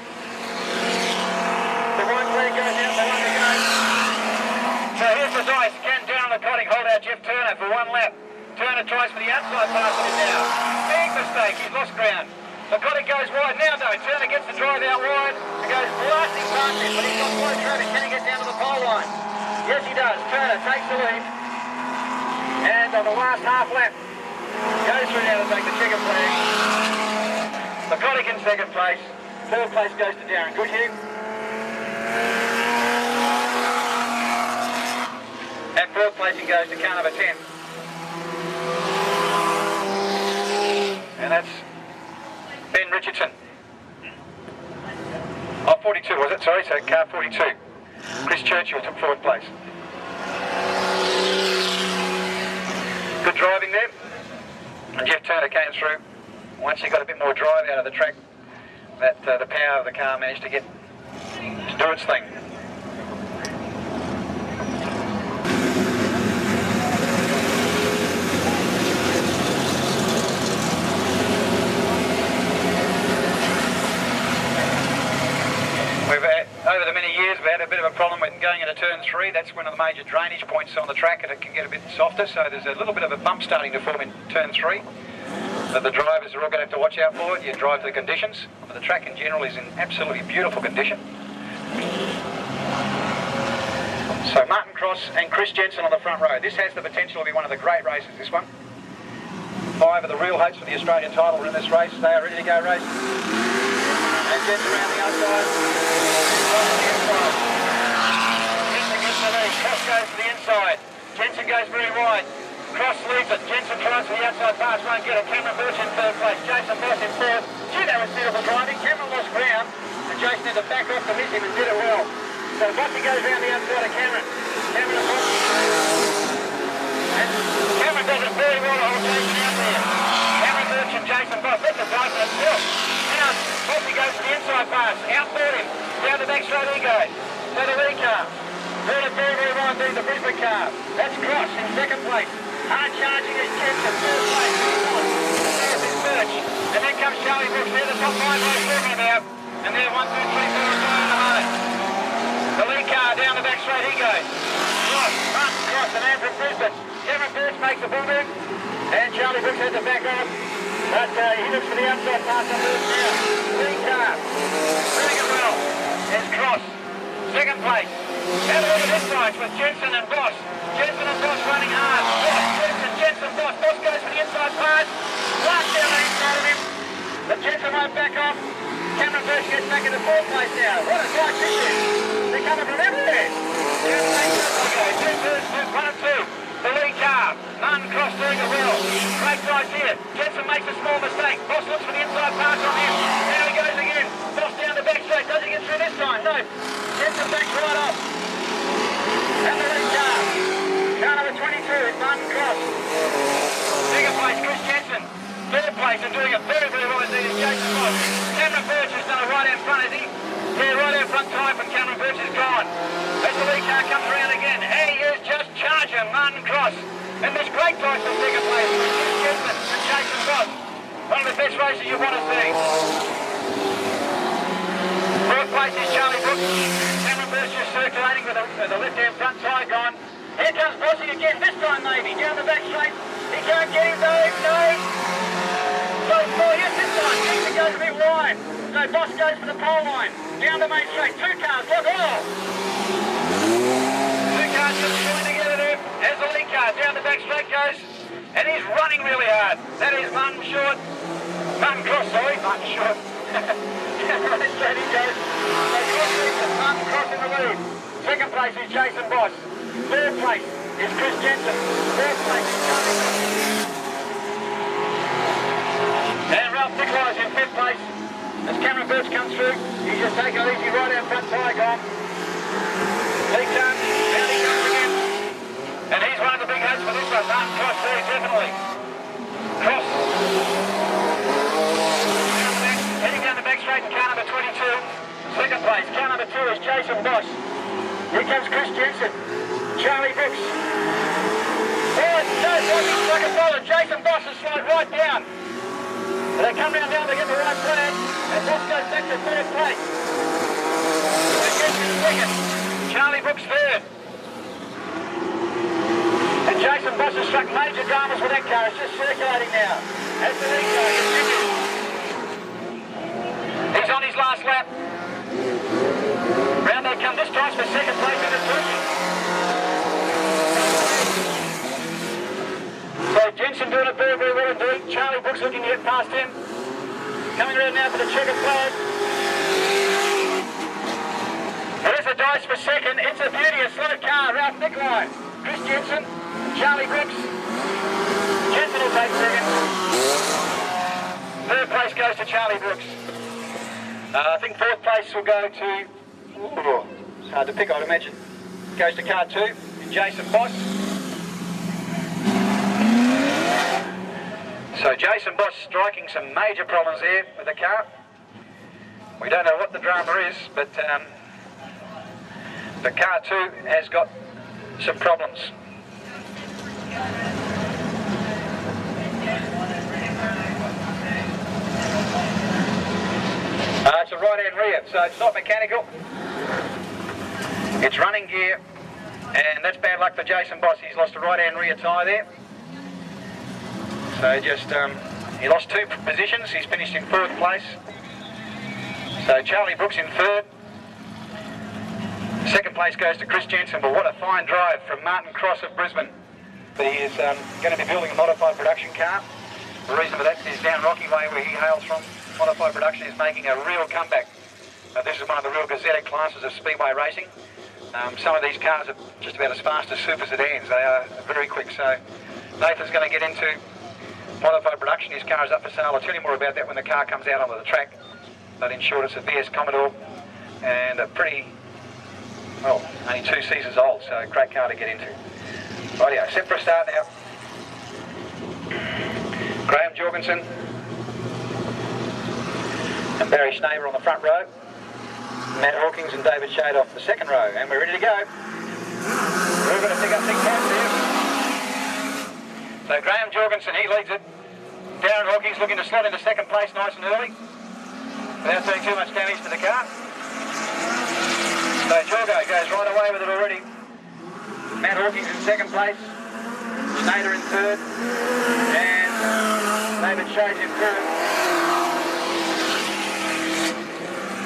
The white flag goes out, the one to go. So here's the dice. Can Darren Lakotic hold out Jeff Turner for one lap? Turner tries for the outside pass on him now. Big mistake, he's lost ground. Lakotic goes wide now though. Turner gets the drive out wide and goes blasting past him, but he's got slow traffic. Can he get down to the pole line? Yes he does. Turner takes the lead. And on the last half lap, goes through now to take the checkered flag. Lakotic in second place. Third place goes to Darren Goodhue. And fourth placing goes to car number 10. And that's Ben Richardson. Oh, 42 was it? Sorry, so car 42. Kris Churchill took fourth place. Good driving there. And Jeff Turner came through. Once he got a bit more drive out of the track, that the power of the car managed to get to do its thing. We've had, over the many years, we've had a bit of a problem with going into turn 3. That's one of the major drainage points on the track, and it can get a bit softer, so there's a little bit of a bump starting to form in turn 3 that the drivers are all going to have to watch out for. You drive to the conditions, but the track in general is in absolutely beautiful condition. So Martin Cross and Kris Jensen on the front row. This has the potential to be one of the great races, this one. 5 of the real hopes for the Australian title are in this race. They are ready to go racing. And Jensen around the outside. Jensen gets the lead. Cross goes to the inside. Jensen goes very wide. Cross leads it. Jensen tries for the outside pass. Won't get it. Cameron Birch in third place. Jason Boss in fourth. Gee, that was beautiful driving. Cameron lost ground. And Jason had to back off to miss him and did it well. So Buckley goes around the outside of Cameron. Cameron and Boss. And Cameron does it very well to hold Jason out there. Cameron Birch and Jason Boss. That's a drive for himself. Now, Bossy goes to the inside pass. Outboard him. Down the back straight he goes. So the lead car. Third very, very well indeed, the Brisbane car. That's Cross in second place. Hard charging is Jensen, third place. There's his Birch. And then comes Charlie Brookes. They're the top 5 I was talking about. And they're 1, 2, 3, 4, and 5 in the moment. The lead car down the back straight he goes. Cross, and Andrew Brisbane. Cameron Birch makes the bull move. And Charlie Brookes has to back off. But he looks for the outside pass on Birch now. Lead car. Doing it well. There's Cross. Second place. Have a look at this side with Jensen and Boss. Jensen and Boss running hard. Boss, Jensen, Boss. Boss goes for the inside pass. Blast down the inside of him. But Jensen won't back off. Cameron Birch gets back into fourth place now. What a tight this is. They're coming from everywhere. Jensen makes it. Okay, two thirds, 1 and 2. The lead car. Martin Cross doing it well. Great drive here. Jensen makes a small mistake. Boss looks for the inside pass on him. Now he goes again. Boss down the back straight. Does he get through this time? No. Jensen backs right off. And the lead car. Car number 22 is Martin Cross. Second place, Kris Jensen. Third place and doing it very, very well indeed is Jason Boss. Cameron Birch has done it right out front, is he? Yeah, right out front time and Cameron Birch is gone. As the lead car comes around again, he is just charging Martin Cross. And this great price for second place, Kris Jensen. Boss. One of the best races you want to see. Fourth place is Charlie Brookes. Birch just circulating with the left-hand front tyre gone. Here comes Bossy again, this time maybe, down the back straight. He can't get him though, no. Goes for, yes, this time. Jensen goes a bit wide. So Boss goes for the pole line. Down the main straight, two cars, look, oh! Two cars just joined together there. As the lead car down the back straight goes. And he's running really hard. That is Martin Short. Martin Cross, sorry, Martin Short. Right straight he goes. So Martin Cross in the lead. Second place is Jason Boss. Third place is Kris Jensen. Fourth place is Charlie. And Ralph Nikolai is in fifth place. As Cameron Birch comes through, he's just taking it easy right out front tyre gone. Lead car, down he comes again. And he's one of the big hopes for this one. Martin Cross very definitely. Cross. Heading down the back straight in car number 22. Second place, car number 2 is Jason Boss. Here comes Kris Jensen. Charlie Brookes. Oh, it's like a bowler. Jason Boss has slowed right down. And they come round down to get the right plan. And Boss goes back to third place. Jensen second. Charlie Brookes third. And Jason Boss has struck major dramas with that car. It's just circulating now. As the lead car continues. He's on his last lap. Round they come this time for second place in the Churchill. So Jensen doing it very, very well indeed. Charlie Brookes looking to get past him. Coming around now for the checkered flag. There's a dice for second. It's a beauty, a slow car. Ralph Nikolai, Kris Jensen, Charlie Brookes. Jensen will take second. Third place goes to Charlie Brookes. I think fourth place will go to, it's hard to pick, I'd imagine. Goes to car 2, Jason Boss. So Jason Boss striking some major problems there with the car. We don't know what the drama is, but the car 2 has got some problems. It's a right-hand rear, so it's not mechanical. It's running gear, and that's bad luck for Jason Boss. He's lost a right-hand rear tyre there. So he lost 2 positions. He's finished in 4th place. So Charlie Brookes in 3rd. Second place goes to Kris Jensen, but what a fine drive from Martin Cross of Brisbane. But he is going to be building a modified production car. The reason for that is down Rocky Way, where he hails from. Modified production is making a real comeback. This is one of the real gazetted classes of speedway racing. Some of these cars are just about as fast as super sedans. They are very quick. So Nathan's going to get into modified production. His car is up for sale. I'll tell you more about that when the car comes out onto the track. But in short, it's a VS Commodore and a pretty, well, only 2 seasons old. So a great car to get into. Rightio, set for a start now. Graham Jorgensen and Barry Schnabel on the front row. Matt Hawkings and David Shade off the second row. And we're ready to go. We're going to pick up big caps here. So Graham Jorgensen, he leads it. Darren Hawkings looking to slot into second place nice and early, without doing too much damage to the car. So Jorgo goes right away with it already. Matt Hawkings in second place. Schneider in third. And David Shade in third.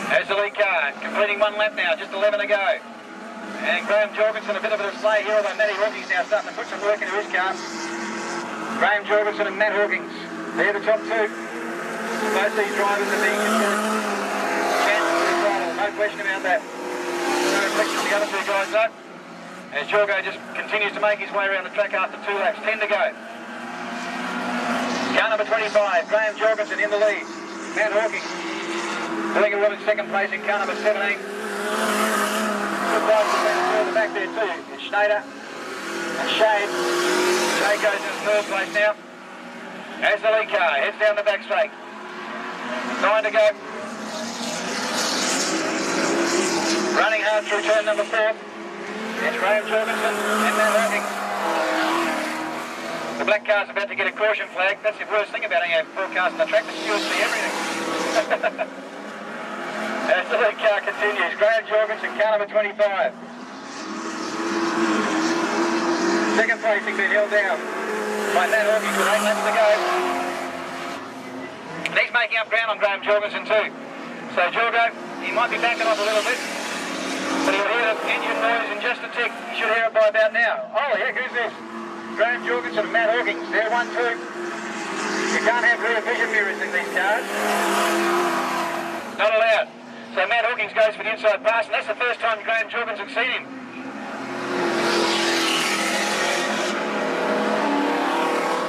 There's the lead car, completing 1 lap now, just 11 to go. And Graham Jorgensen, a bit of a display here, although Matty Hawkins now starting to put some work into his car. Graham Jorgensen and Matt Hawkings, they're the top 2. Both these drivers are being considered chances for the title, no question about that. No reflection on the other 2 guys though. As Jorgo just continues to make his way around the track after 2 laps, 10 to go. Car number 25, Graham Jorgensen in the lead. Matt Hawkings doing it well in second place in car number 17. Good guys further back there too. It's Schneider and Shade. Shade goes in 3rd place now. As the lead car heads down the back straight. 9 to go. Running hard through turn number 4. It's Graham Jorgensen and Matt Hawkings. The black car's about to get a caution flag. That's the worst thing about having a forecast on the track. The stewards see everything. As the lead car continues, Graham Jorgensen, car number 25. Second place has been held down by Matt Hawkings with 8 laps to go. And he's making up ground on Graham Jorgensen too. So Jorgo, he might be backing off a little bit, but he'll hear the engine noise in just a tick. He should hear it by about now. Oh heck, who's this? Graham Jorgensen and Matt Hawkings. They're 1-2. You can't have rear vision mirrors in these cars. Not allowed. So Matt Hawkings goes for the inside pass, and that's the first time Graham Jorgensen's seen him.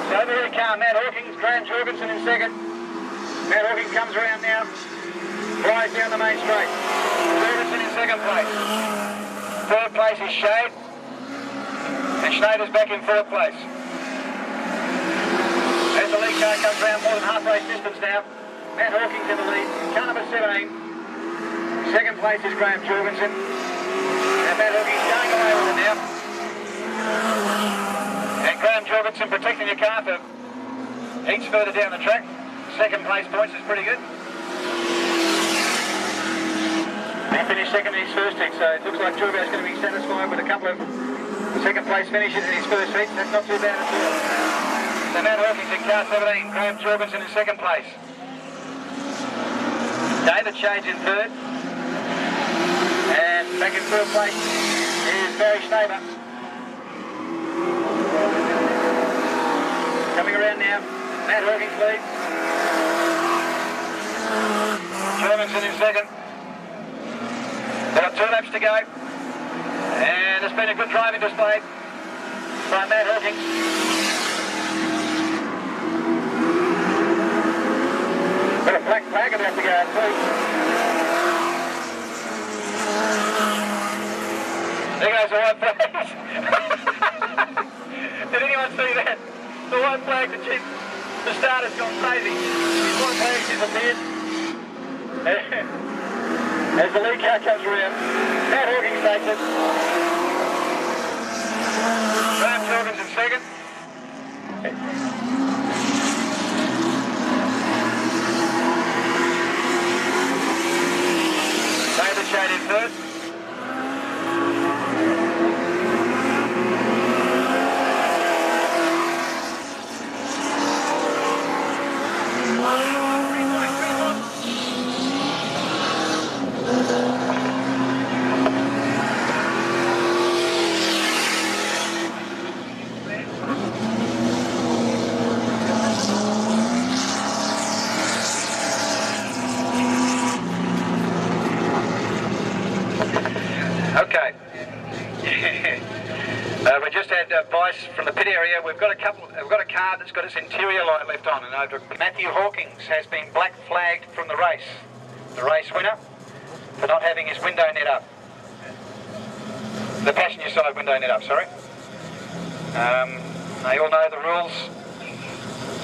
So over the car, Matt Hawkings, Graham Jorgensen in second. Matt Hawkings comes around now, flies down the main straight. Jorgensen in second place. Third place is Shade, and Schnabel's back in fourth place. As the lead car comes around more than half race distance now, Matt Hawkings in the lead, car number 17. Second place is Graham Jorgensen, and Matt Hawkings going away with it now. And Graham Jorgensen protecting the car for each further down the track. Second place points is pretty good. He finished second in his first heat, so it looks like Jorgo's going to be satisfied with a couple of second place finishes in his first heat. That's not too bad at all. So Matt Hawkings in car 17, Graham Jorgensen in second place. David Shade's in third. And back in third place is Barry Schnabel. Coming around now, Matt Hawkins leads. Jorgensen in second. They've got 2 laps to go. And it's been a good driving display by Matt Hawkins. Got a black flag about to go out too. There goes the white flag. Did anyone see that? The white flag, the starter's gone crazy. His white flag disappeared. As the lead car comes around, Matt Hawkins takes it. Graham Jorgensen in second. David Shade in third. Okay. We just had advice from the pit area. We've got a car that's got its interior light left on, and Matthew Hawkings has been black flagged from the race. The race winner for not having his window net up. The passenger side window net up, sorry. They all know the rules.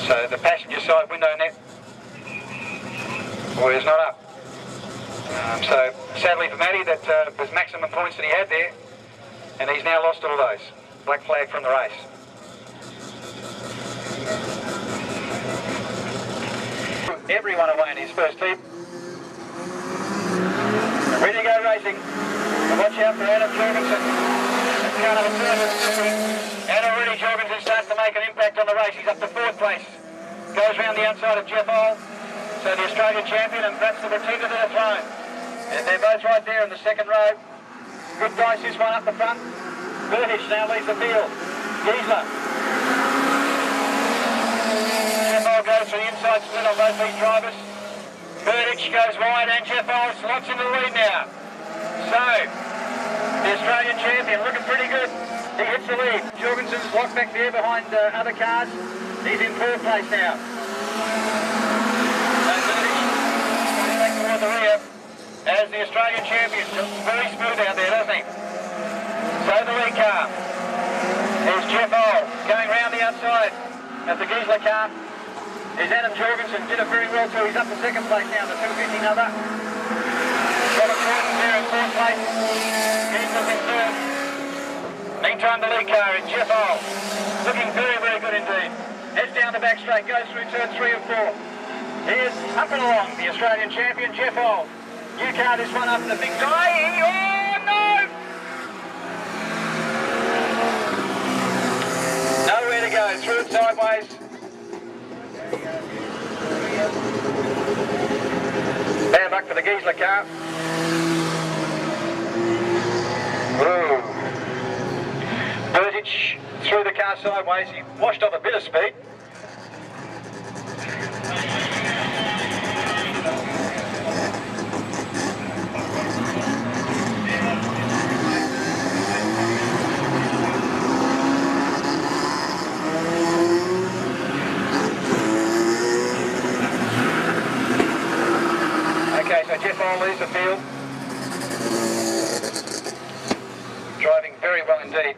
So the passenger side window net was not up. So sadly for Matty, that was maximum points that he had there, and he's now lost all those. Black flag from the race. Everyone away in his first heat. Ready to go racing. And watch out for Adam Jorgensen. That's car number 7. And already Jorgensen starts to make an impact on the race. He's up to fourth place. Goes round the outside of Jeff Ole. So the Australian champion and perhaps the pretender to the throne. And they're both right there in the second row. Good dice, this one up the front. Bertuch now leads the field. Giesler. Jeff Ole goes for the inside split on both these drivers. Bertuch goes wide and Jeff Ole slots into the lead now. So, the Australian champion looking pretty good. He hits the lead. Jorgensen's locked back there behind other cars. He's in fourth place now. So Bertuch back toward the rear as the Australian champion. Very smooth out there, doesn't he? So the lead car is Jeff Ole going round the outside of the Giesler car. Is Adam Jorgensen, did it very well too. He's up to second place now, the 250 number. Robert Jordan there in fourth place. Giesler's in third. Meantime, behind the lead car in Jeff Hole. Looking very, very good indeed. Heads down the back straight, goes through turn 3 and 4. Here's up and along, the Australian champion, Jeff Hole. New car this one up, the big guy. Oh, no! Nowhere to go, through it sideways. Bad luck for the Giesler car. Ooh. Bertuch threw the car sideways. He washed off a bit of speed. Okay, so Jeff Hole leaves the field. Driving very well indeed.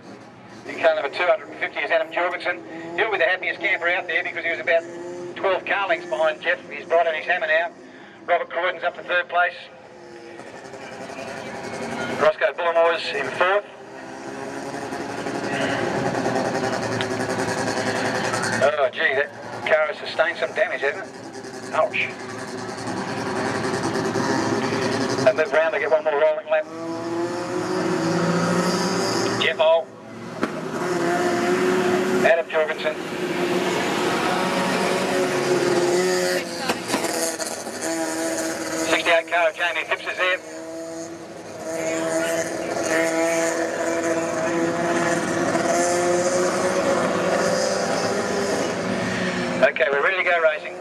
In car number 250 is Adam Jorgensen. He'll be the happiest camper out there because he was about 12 car lengths behind Jeff. He's bright on his hammer now. Robert Croydon's up to 3rd place. Roscoe Bullamore's in 4th. Oh gee, that car has sustained some damage, hasn't it? Ouch. They move round to get one more rolling lap. Jeff Hole. Adam Jorgensen. '68 car of Jamie Phipps is there. Okay, we're ready to go racing.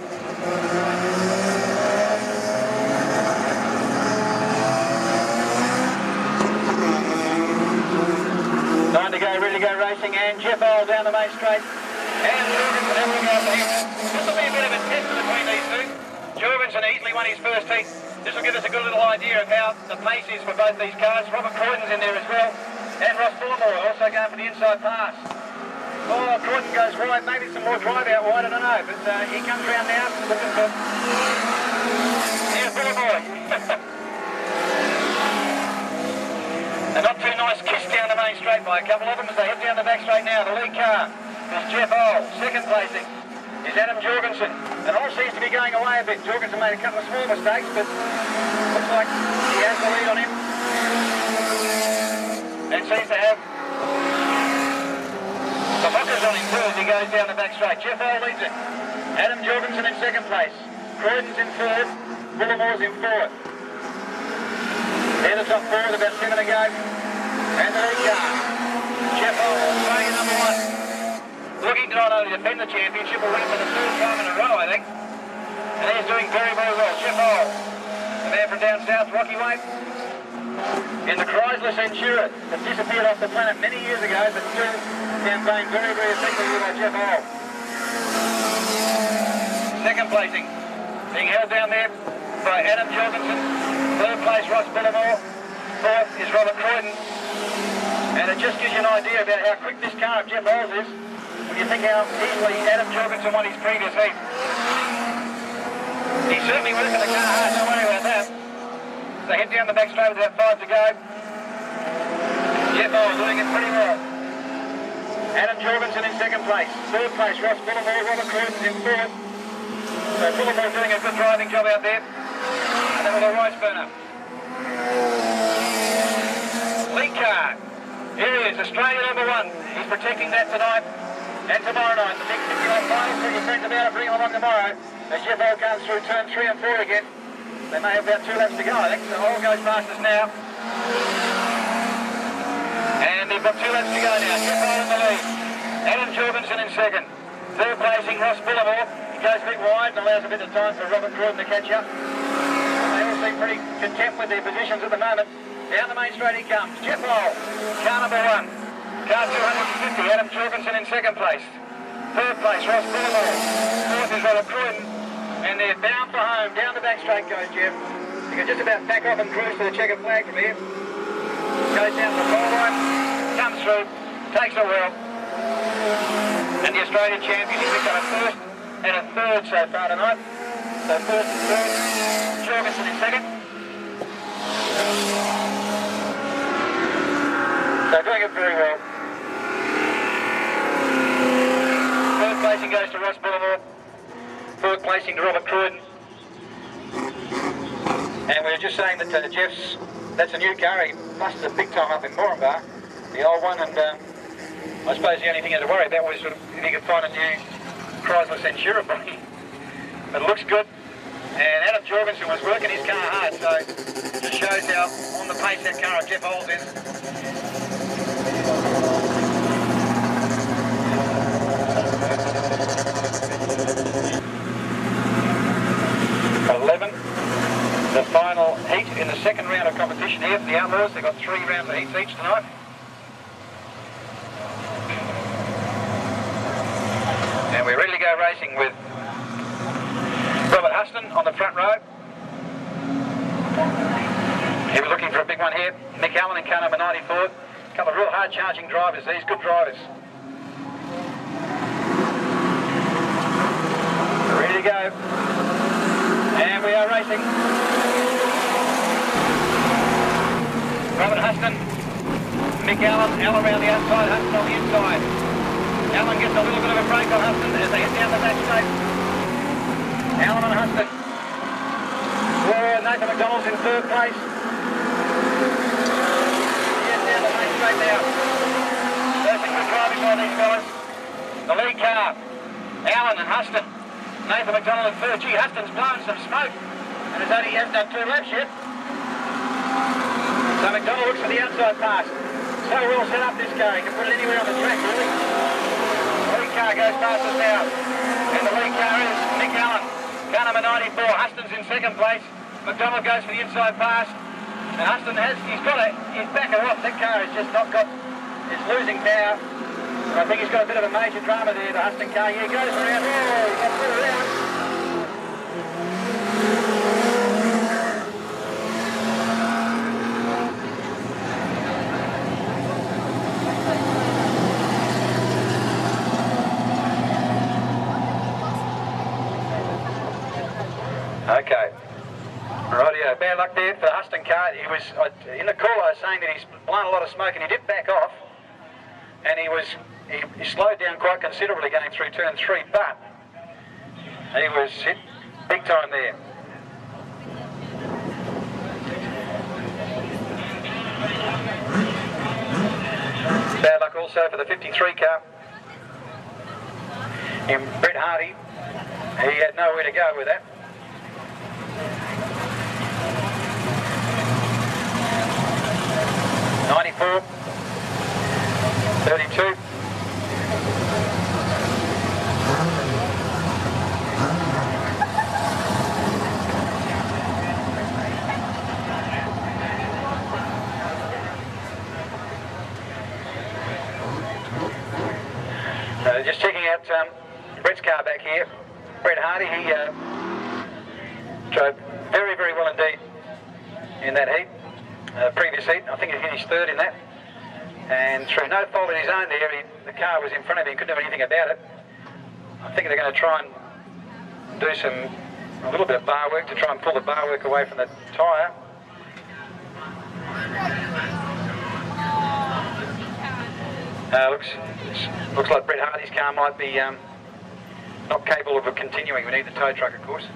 Time to go, ready to go racing, and Jeff Hole down the main straight. And Jorgensen having a go for him. This will be a bit of a test between these two. Jorgensen easily won his first heat. This will give us a good little idea of how the pace is for both these cars. Robert Croydon's in there as well. And Ross Bullimore also going for the inside pass. Oh, Croydon goes wide, maybe some more drive out wide, I don't know. But he comes round now, looking for... Here's Bullimore. A not too nice kiss down the main straight by a couple of them as they head down the back straight now. The lead car is Jeff Hole. 2nd placing is Adam Jorgensen. And all seems to be going away a bit. Jorgensen made a couple of small mistakes, but looks like he has the lead on him. And seems to have the Buckley on him too as he goes down the back straight. Jeff Hole leads it. Adam Jorgensen in 2nd place. Croydon's in 3rd. Bullimore's in 4th. They're the top 4 with about 7 to go. And the lead car, Jeff Hole, Australian number 1. Looking to not only defend the championship, but win for the 3rd time in a row, I think. And he's doing very, very well. Jeff Hole, the man from down south, Rocky Way, in the Chrysler Centura that disappeared off the planet many years ago, but still campaigned very, very effectively by Jeff Hole. 2nd placing, being held down there by Adam Jorgensen. 3rd place, Ross Bullimore. 4th is Robert Croydon. And it just gives you an idea about how quick this car of Jeff Hole's is when you think how easily Adam Jorgensen won his previous heat. He's certainly working the car hard, don't worry about that. They head down the back straight with about 5 to go. Jeff Hole doing it pretty well. Adam Jorgensen in 2nd place. 3rd place, Ross Bullimore. Robert Croydon's in 4th. So Bullimore doing a good driving job out there. And then with a rice burner. Lead car. Here he is, Australia number 1. He's protecting that tonight and tomorrow night. The big 50-lap final. Tell your friends about it, bring them along tomorrow. As Jeff Hole comes through turn 3 and 4 again. They may have about 2 laps to go, I think. So Hole goes fastest now. And they've got 2 laps to go now. Jeff Hole in the lead. Adam Jorgensen in 2nd. 3rd placing, Ross Bullimore. He goes a bit wide and allows a bit of time for Robert Croydon to catch up. They all seem pretty content with their positions at the moment. Down the main straight he comes. Jeff Hole, car number 1. Car 250, Adam Jorgensen in 2nd place. 3rd place, Ross Bullimore. 4th is Robert Croydon. And they're bound for home. Down the back straight goes Jeff. You can just about back off and cruise to the checkered flag from here. Goes down the pole line, comes through, takes it well. And the Australian champion, he's picked up a 1st and a 3rd so far tonight. So 1st and 3rd, Jorgensen in 2nd. So doing it very well. placing goes to Ross Boulevard. Fourth placing to Robert Cruden. And we were just saying that Jeff's, that's a new car, he busted a big time up in Moranbah, the old one, and I suppose the only thing he had to worry about was sort of if he could find a new Chrysler Centura body. But it looks good. And Adam Jorgensen was working his car hard, so it just shows how on the pace that car of Jeff Holes is. The final heat in the second round of competition here for the Outlaws. They've got 3 rounds of heats each tonight. And we're ready to go racing with Robert Huston on the front row. He was looking for a big one here. Mick Allen in car number 94. A couple of real hard charging drivers, these good drivers. We're ready to go. And we are racing. Robert Huston, Mick Allen around the outside, Huston on the inside. Allen gets a little bit of a break on Huston as they head down the back straight. Allen and Huston. Nathan McDonald's in third place. He heads down the main straight now. There's some good driving by these guys. The lead car, Allen and Huston. Nathan McDonald in third. Gee, Huston's blowing some smoke, and he hasn't done 2 laps yet. So McDonald looks for the outside pass. So well set up this car, he can put it anywhere on the track really. The lead car goes past us now. And the lead car is Mick Allen. Car number 94, Huston's in second place. McDonald goes for the inside pass. And Huston he's back off. That car has just not got, it's losing power. And I think he's got a bit of a major drama there, the Huston car. Yeah, he goes around. Oh, he got put around. Okay. Rightio, bad luck there for the Huston car. He was, in the call I was saying that he's blown a lot of smoke and he did back off. And he slowed down quite considerably going through turn 3, but he was hit big time there. Bad luck also for the 53 car. In Brett Hardy, he had nowhere to go with that. '94, 32. Just checking out Brett's car back here. Brett Hardy, he drove very, very well indeed in that heat, previous heat. I think he finished third in that. And through no fault of his own there, the car was in front of him, couldn't do anything about it. I think they're going to try and do a little bit of bar work to try and pull the bar work away from the tyre. Looks like Brett Hardy's car might be not capable of continuing. We need the tow truck, of course.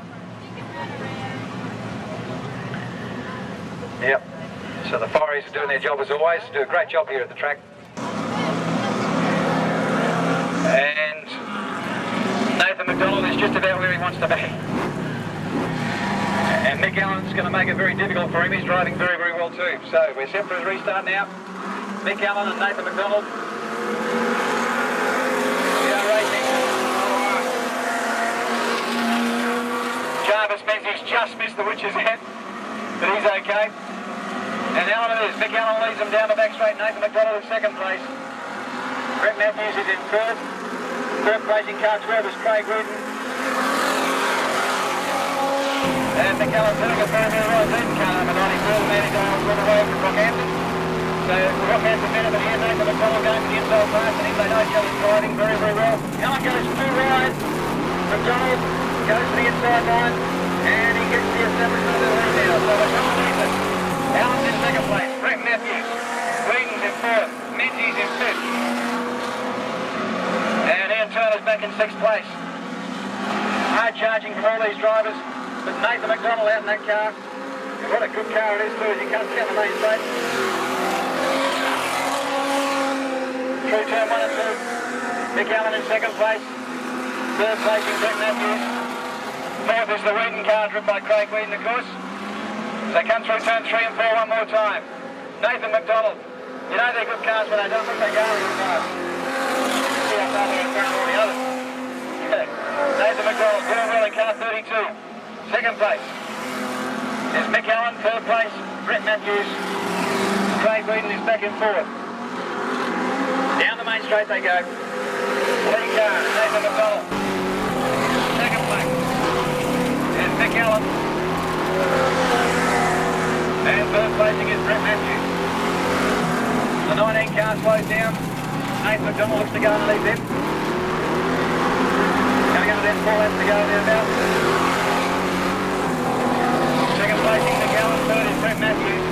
Yep. So the Fireys are doing their job as always. Do a great job here at the track. And Nathan McDonald is just about where he wants to be. And Mick Allen's going to make it very difficult for him. He's driving very, very well too. So we're set for a restart now. Mick Allen and Nathan McDonald. We are racing. Jarvis Menzies just missed the witch's head, but he's okay. And Allen it is. Mick Allen leads them down the back straight. Nathan McDonald in second place. Brett Matthews is in third. Third placing car 12 is Craig Rudin. And Mick Allen's doing a very, very well indeed. Car number 94, the man is all the way from Rockhampton. So Rockhampton benefit here. Nathan McDonald going to the inside pass. I think they know each other's driving very, very well. Allen goes too wide. McDonald goes to the inside line. And he gets the establishment of the lead now. So they're coming easy. Allen's in second place, Brett Matthews, Whedon's in fourth, Menzies in fifth. And Ian Turner's back back in 6th place. Hard charging from all these drivers, but Nathan McDonald out in that car. And what a good car it is too as he comes down the main straight. Through turn 1 and 2. Mick Allen in 2nd place. 3rd place in Brett Matthews. 4th is the Wheaton car driven by Craig Wheaton, of course. So come through turn 3 and 4 one more time. Nathan McDonald. You know they're good cars when they don't look they go real fast. See how far they're going to all the others. Nathan McDonald doing well in car 32. 2nd place is Mick Allen. 3rd place, Brett Matthews. Craig Wheaton is back in 4th. Down the main straight they go. Lead car, Nathan McDonald. 2nd place is Mick Allen. And 3rd placing is Brett Matthews. The 19 car slows down. Nathan McDonald looks to go underneath him. Going under them, 4 laps to go there about. 2nd placing Mick Allen, 3rd is Brett Matthews.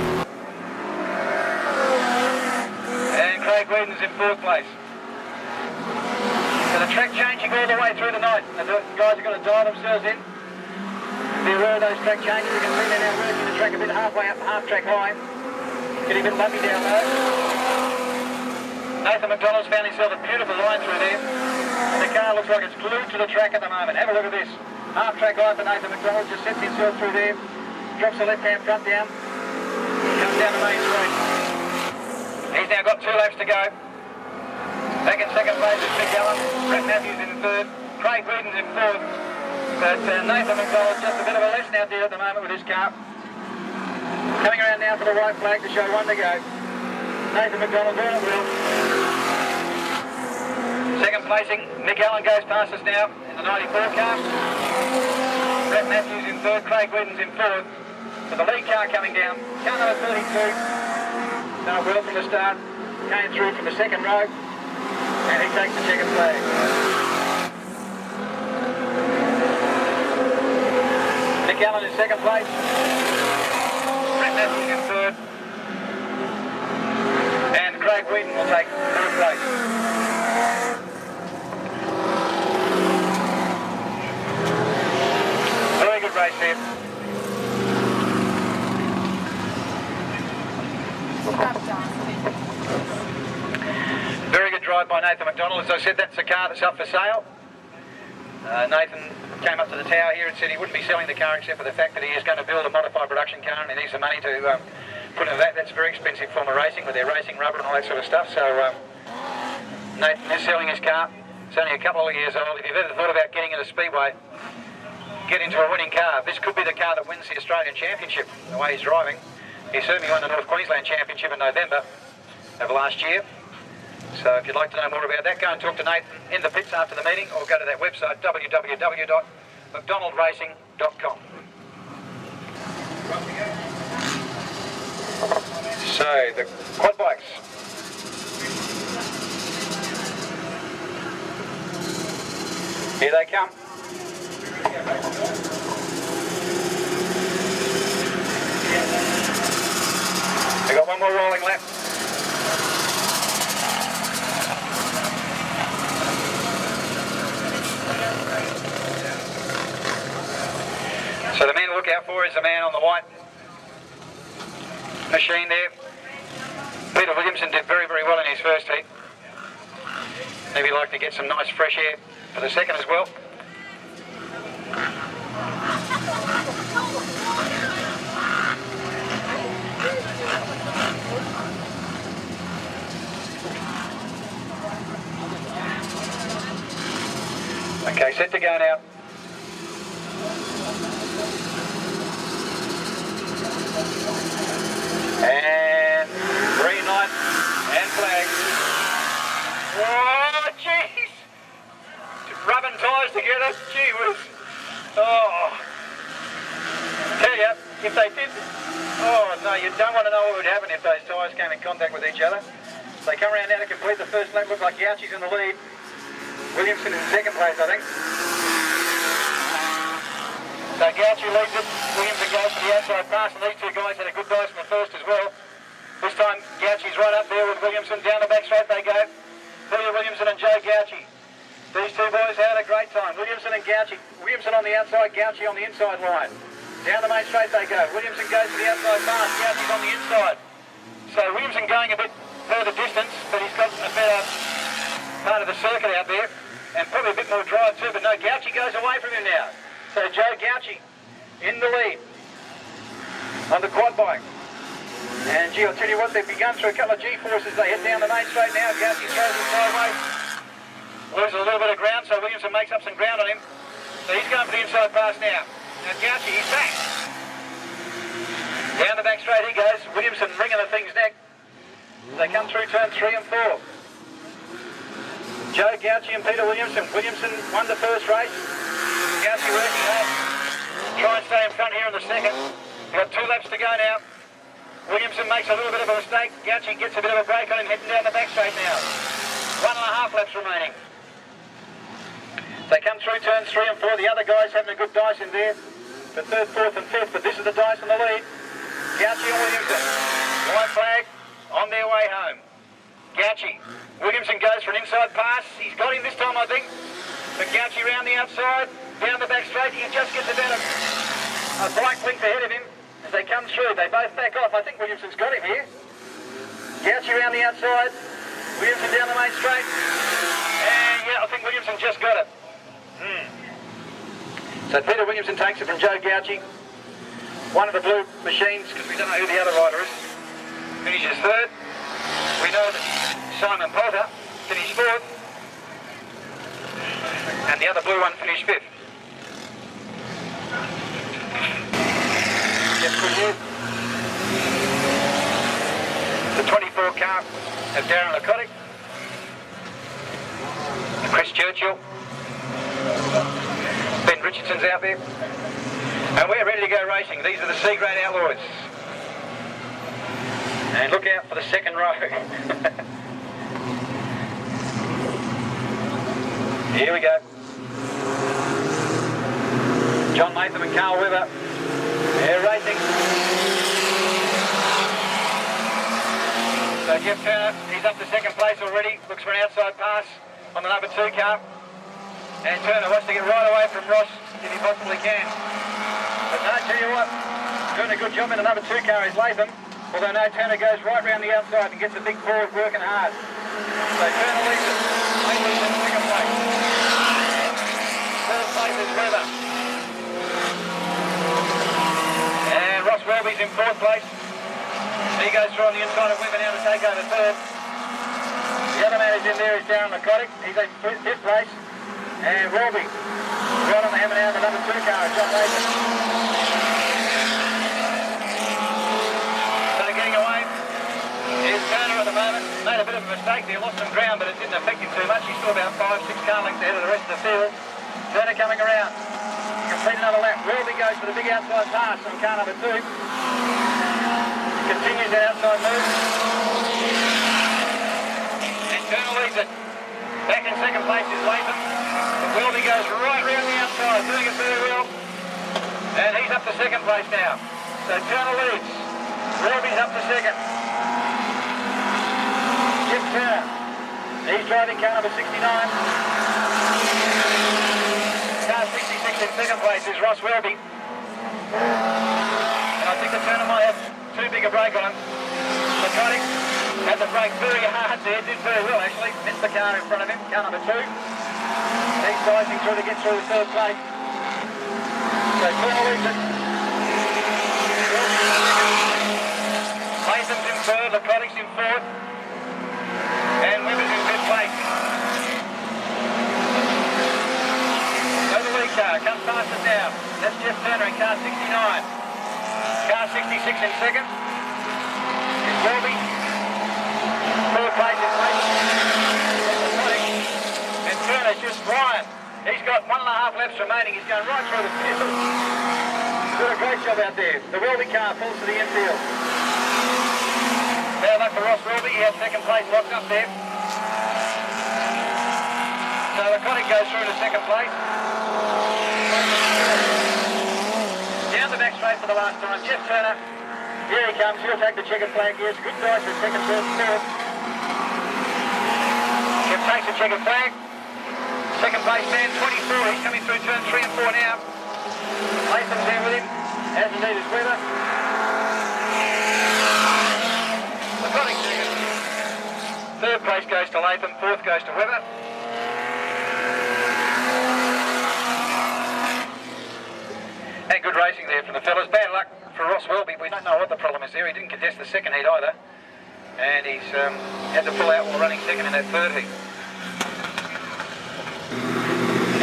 And Craig Wheaton's in 4th place. So the track changing all the way through the night. And the guys are going to dial themselves in. Be aware of those track changes. You can see they're now working the track a bit halfway up, half track high. Getting a bit lumpy down low. Nathan McDonald's found himself a beautiful line through there. And the car looks like it's glued to the track at the moment. Have a look at this. Half track line for Nathan McDonald. Just sets himself through there. Drops the left-hand front down. Comes down the main straight. He's now got 2 laps to go. Back in 2nd place is Mick Allen. Brett Matthews in 3rd. Craig Wheaton's in 4th. But Nathan McDonald's just a bit of a lesson out there at the moment with his car. Coming around now for the white flag to show 1 to go. Nathan McDonald doing it well. 2nd placing, Mick Allen goes past us now in the 94 car. Brett Matthews in 3rd, Craig Wheaton's in 4th. But the lead car coming down, car number 32. Done well from the start, came through from the 2nd row, and he takes the checkered flag. Mick Allen in 2nd place. Brett Matthews in 3rd. And Craig Wheaton will take 3rd place. Very good race there. Very good drive by Nathan McDonald. As I said, that's the car that's up for sale. Nathan came up to the tower here and said he wouldn't be selling the car except for the fact that he is going to build a modified production car and he needs the money to put into that. That's a very expensive form of racing with their racing rubber and all that sort of stuff. So Nathan is selling his car. It's only a couple of years old. If you've ever thought about getting into Speedway, get into a winning car. This could be the car that wins the Australian Championship, the way he's driving. He certainly won the North Queensland Championship in November of last year. So if you'd like to know more about that, go and talk to Nathan in the pits after the meeting or go to that website, www.mcdonaldracing.com. So, the quad bikes. Here they come. We've got one more rolling lap. So the man to look out for is the man on the white machine there. Peter Williamson did very, very well in his first heat. Maybe like to get some nice fresh air for the second as well. Okay, set to go now. And green light and flag. Oh, jeez! Rubbing tyres together, gee whiz. Oh. Tell you, if they did, oh no, you don't want to know what would happen if those tyres came in contact with each other. They come around now to complete the first lap. Look like Gouchy's in the lead. Williamson in second place, I think. So Gouchy leads it. Williamson goes to the outside pass, and these two guys had a good dice in the first as well. This time Gouchy's right up there with Williamson. Down the back straight they go. Peter Williamson and Joe Gouchy. These two boys Gouchy. Williamson on the outside, Gouchy on the inside line. Down the main straight they go. Williamson goes to the outside pass, Gouchy's on the inside. So Williamson going a bit further distance, but he's got a better part of the circuit out there, and probably a bit more drive too, but no, Gouchy goes away from him now. So Joe Gouchy in the lead on the quad bike. And gee, I'll tell you what, they've begun through a couple of G-forces. They head down the main straight now. Gouchy throws it sideways. Loses a little bit of ground, so Williamson makes up some ground on him. So he's going for the inside pass now. Now Gouchy, he's back. Down the back straight he goes. Williamson wringing the thing's neck. They come through turn 3 and 4. Joe Gouchy and Peter Williamson. Williamson won the first race. Gouchy working hard. Try and stay in front here in the second. We've got 2 laps to go now. Williamson makes a little bit of a mistake. Gouchy gets a bit of a break on him, heading down the back straight now. 1.5 laps remaining. They come through turns 3 and 4. The other guys having a good dice in there for 3rd, 4th and 5th, but this is the dice in the lead. Gouchy and Williamson. White flag on their way home. Gouchy. Williamson goes for an inside pass. He's got him this time, I think. But Gouchy round the outside, down the back straight. He just gets about a bike length ahead of him. As they come through, they both back off. I think Williamson's got him here. Gouchy around the outside. Williamson down the main straight. And yeah, I think Williamson just got it. So Peter Williamson takes it from Joe Gouchy. One of the blue machines, because we don't know who the other rider is, finishes 3rd. We know that Simon Potter finished 4th. And the other blue one finished 5th. The 24 car of Darren Lakotic, Kris Churchill, Ben Richardson's out there, and we're ready to go racing. These are the C-grade Outlaws, and look out for the second row. Here we go. John Latham and Karl Weber. They're racing. So Jeff Turner, he's up to 2nd place already. Looks for an outside pass on the number 2 car. And Turner wants to get right away from Ross if he possibly can. But no, tell you what, doing a good job in the number 2 car is Latham. Although no, Turner goes right round the outside and gets a big forward working hard. So Turner leads it. Latham in 2nd place. 3rd place is Weber. Wellby's in 4th place. He goes through on the inside of Weber now to take over 3rd. The other man who's in there is Darren Lakotic. He's in 5th place. And Wellby right on the hammer now, the number 2 car, John Latham. So getting away is Turner at the moment. Made a bit of a mistake there, lost some ground, but it didn't affect him too much. He's still about 5-6 car lengths ahead of the rest of the field. Turner coming around. Complete another lap. Wellby goes for the big outside pass from car number 2. Continues that outside move. And Turner leads it. Back in 2nd place is Latham. But Wellby goes right round the outside, doing it very well. And he's up to 2nd place now. So Turner leads. Wellby's up to 2nd. Jeff Turner. He's driving car number 69. Car 66 in 2nd place is Ross Wellby. And I think the Turner might have too big a brake on him. Lakotic had the brake very hard there, did very well actually. Missed the car in front of him, car number 2. He's sizing through to get through the 3rd place. So Turner leads it. Latham's in 3rd, Lakotic's in 4th. And Weber's in 5th place. Car comes past us now. That's Jeff Turner in car 69. Car 66 in 2nd is Wellby. 3rd place is Latham. And Turner's just flying. He's got 1.5 laps remaining. He's going right through the field. He's done a great job out there. The Wellby car pulls to the infield. Bad luck for Ross Wellby. He has 2nd place locked up there. So Lakotic goes through to 2nd place. Down the back straight for the last time. Jeff Turner, here he comes. He'll take the checkered flag. He has good dice for 2nd, 3rd, 4th. Jeff takes the checkered flag. So Second place man, 24. He's coming through turn 3 and 4 now. Latham's there with him, as indeed is Weather. Lakotic second. Third place goes to Latham, fourth goes to Weather. And good racing there from the fellas. Bad luck for Ross Wellby. We don't know what the problem is there. He didn't contest the second heat either. And he's had to pull out while running second in that third heat.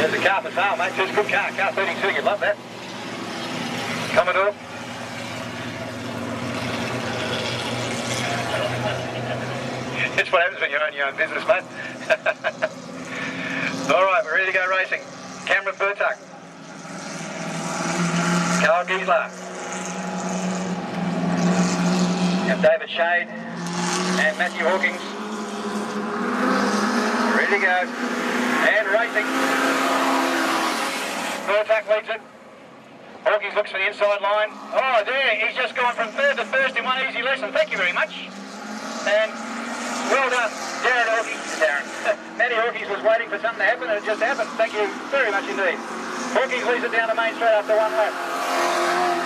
There's the car for sale, mate. Just good car. Car 32, you'd love that. Commodore. That's what happens when you own your own business, mate. All right, we're ready to go racing. Cameron Bertuch. Karl and David Shade and Matthew Hawkings. Ready to go. And racing. Bertuch leads it. Hawkings looks for the inside line. Oh, there. He's just gone from third to first in one easy lesson. Thank you very much. And well done, Darren Hawkings. Darren. Matty Hawkings was waiting for something to happen and it just happened. Thank you very much indeed. Hawkings leads it down the main straight after one lap.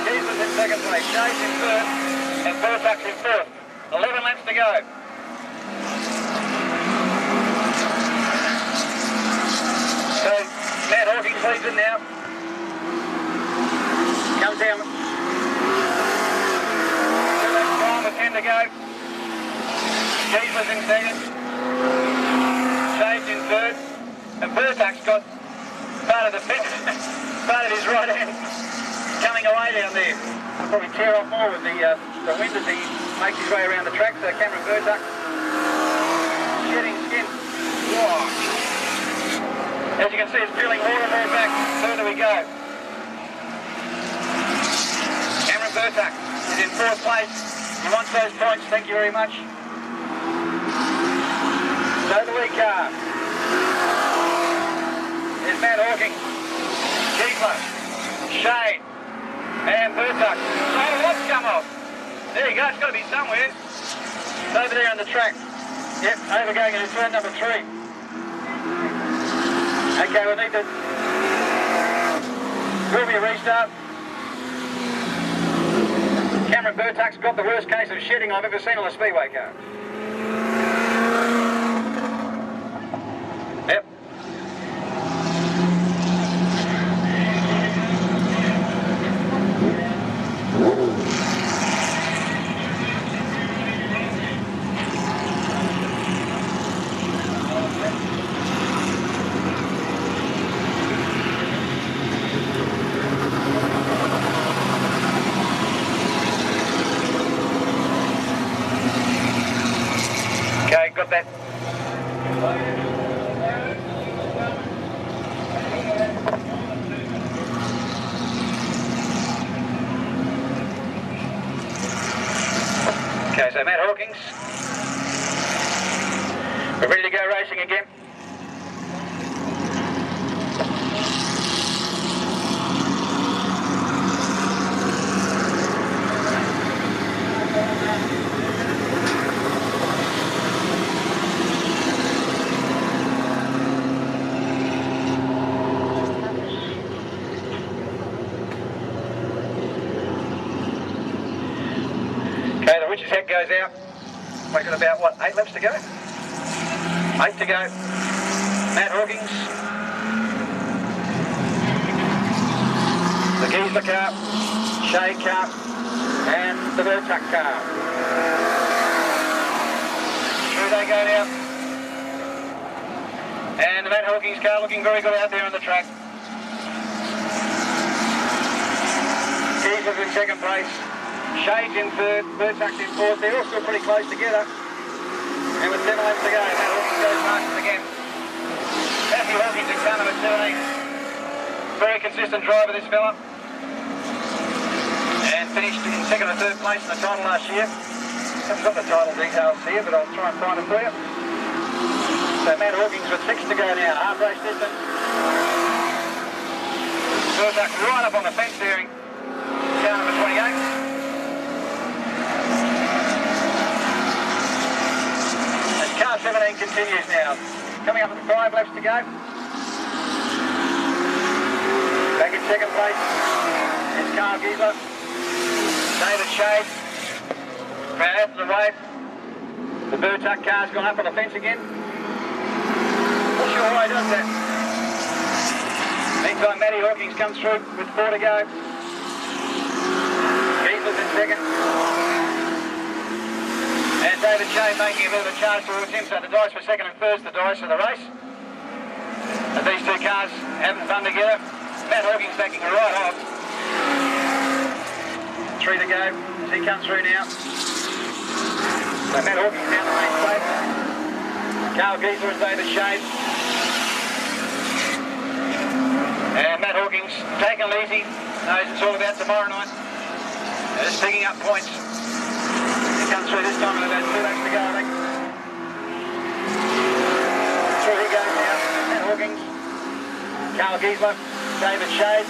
Jensen's in second place, Shane's in third, and Bertuch's in fourth. 11 laps to go. So, Matt Hawkings leads it now. Comes down. 2 laps time with 10 to go. Jensen's in second. Shane's in third. And Bertuch's got part of the fence, part of his right hand coming away down there. He'll probably tear off more with the wind as he makes his way around the track. So Cameron Bertuch shedding skin. Whoa. As you can see, it's peeling more and more back. Further we go. Cameron Bertuch is in fourth place. He wants those points. Thank you very much. So the lead car. There's Matt Hawkings, Keeper, Shane, and Bertuch. Oh, what's come off? There you go, it's got to be somewhere. It's over there on the track. Yep, over going into turn number 3. Okay, we'll need to... Will be a restart. Cameron Bertuch's got the worst case of shedding I've ever seen on a Speedway car. Yep. Okay, got that. Okay, so Matt Hawkings. We're ready to go racing again. Okay, the witch's head goes out. We've got about, what, 8 laps to go? 8 to go. Matt Hawkings. The Giesler car, Shade car, and the Bertuch car. Through they go now. And the Matt Hawkings car looking very good out there on the track. Giesler's in second place. Shade's in third, Bertuch's in fourth. They're all still pretty close together. And with 7 laps to go, Matt Hawkings goes fastest again. Matthew Hawkings in car number 17. Very consistent driver, this fella. And finished in second or third place in the title last year. Haven't got the title details here, but I'll try and find them for you. So Matt Hawkings with 6 to go now, half race distance. Bertuch right up on the fence there in car number 28. Car 17 continues now. Coming up with 5 laps to go. second place is Karl. David Shade. Out to the right. The Bertuch car's gone up on the fence again. Not sure why he does that. Meantime, Matty Hawkings comes through with 4 to go. Geisler's in second. And David Shade making a bit of a charge towards him, so the dice for second and first, the dice of the race. And these two cars having fun together. Matt Hawkings backing right off. 3 to go as he comes through now. So Matt Hawkings down the main plate. Karl Geisler and David Shade. And Matt Hawkings taking it easy. Knows it's all about tomorrow night. Just picking up points. He comes through this time with about 2 laps to go, I think. Through he goes now. Matt Hawkings. Karl Geisler. David Shade.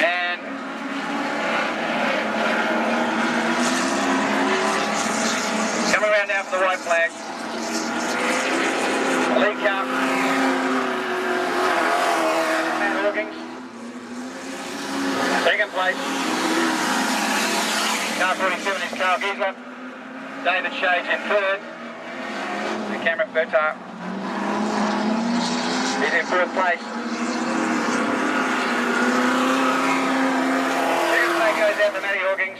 And coming around now for the white flag. The lead car. Matt Hawkings. Second place. Car 47 is Karl Geisler. David Shade's in third. And Cameron Bertuch is in fourth place. Second place goes out to Matty Hawkings.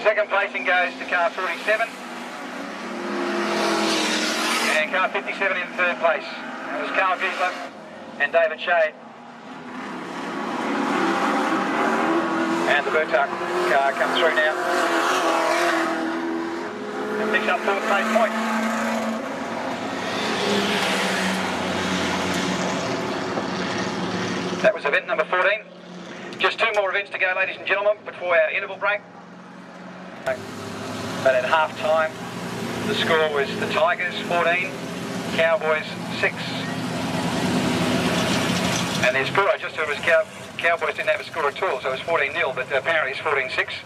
Second placing goes to car 47. And car 57 in third place. That was Karl Geisler and David Shade. And the Bertuch car comes through now and picks up fourth place points. That was event number 14. Just 2 more events to go, ladies and gentlemen, before our interval break. But at half time, the score was the Tigers 14, Cowboys 6. And their score I just heard was Cowboys didn't have a score at all, so it was 14-0, but apparently it's 14-6,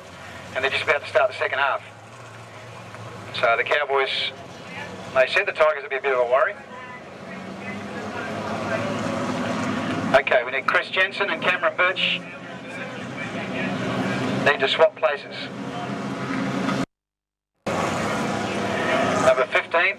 and they're just about to start the second half. So the Cowboys, they said the Tigers would be a bit of a worry. Okay, we need Kris Jensen and Cameron Birch. Need to swap places. Number 15.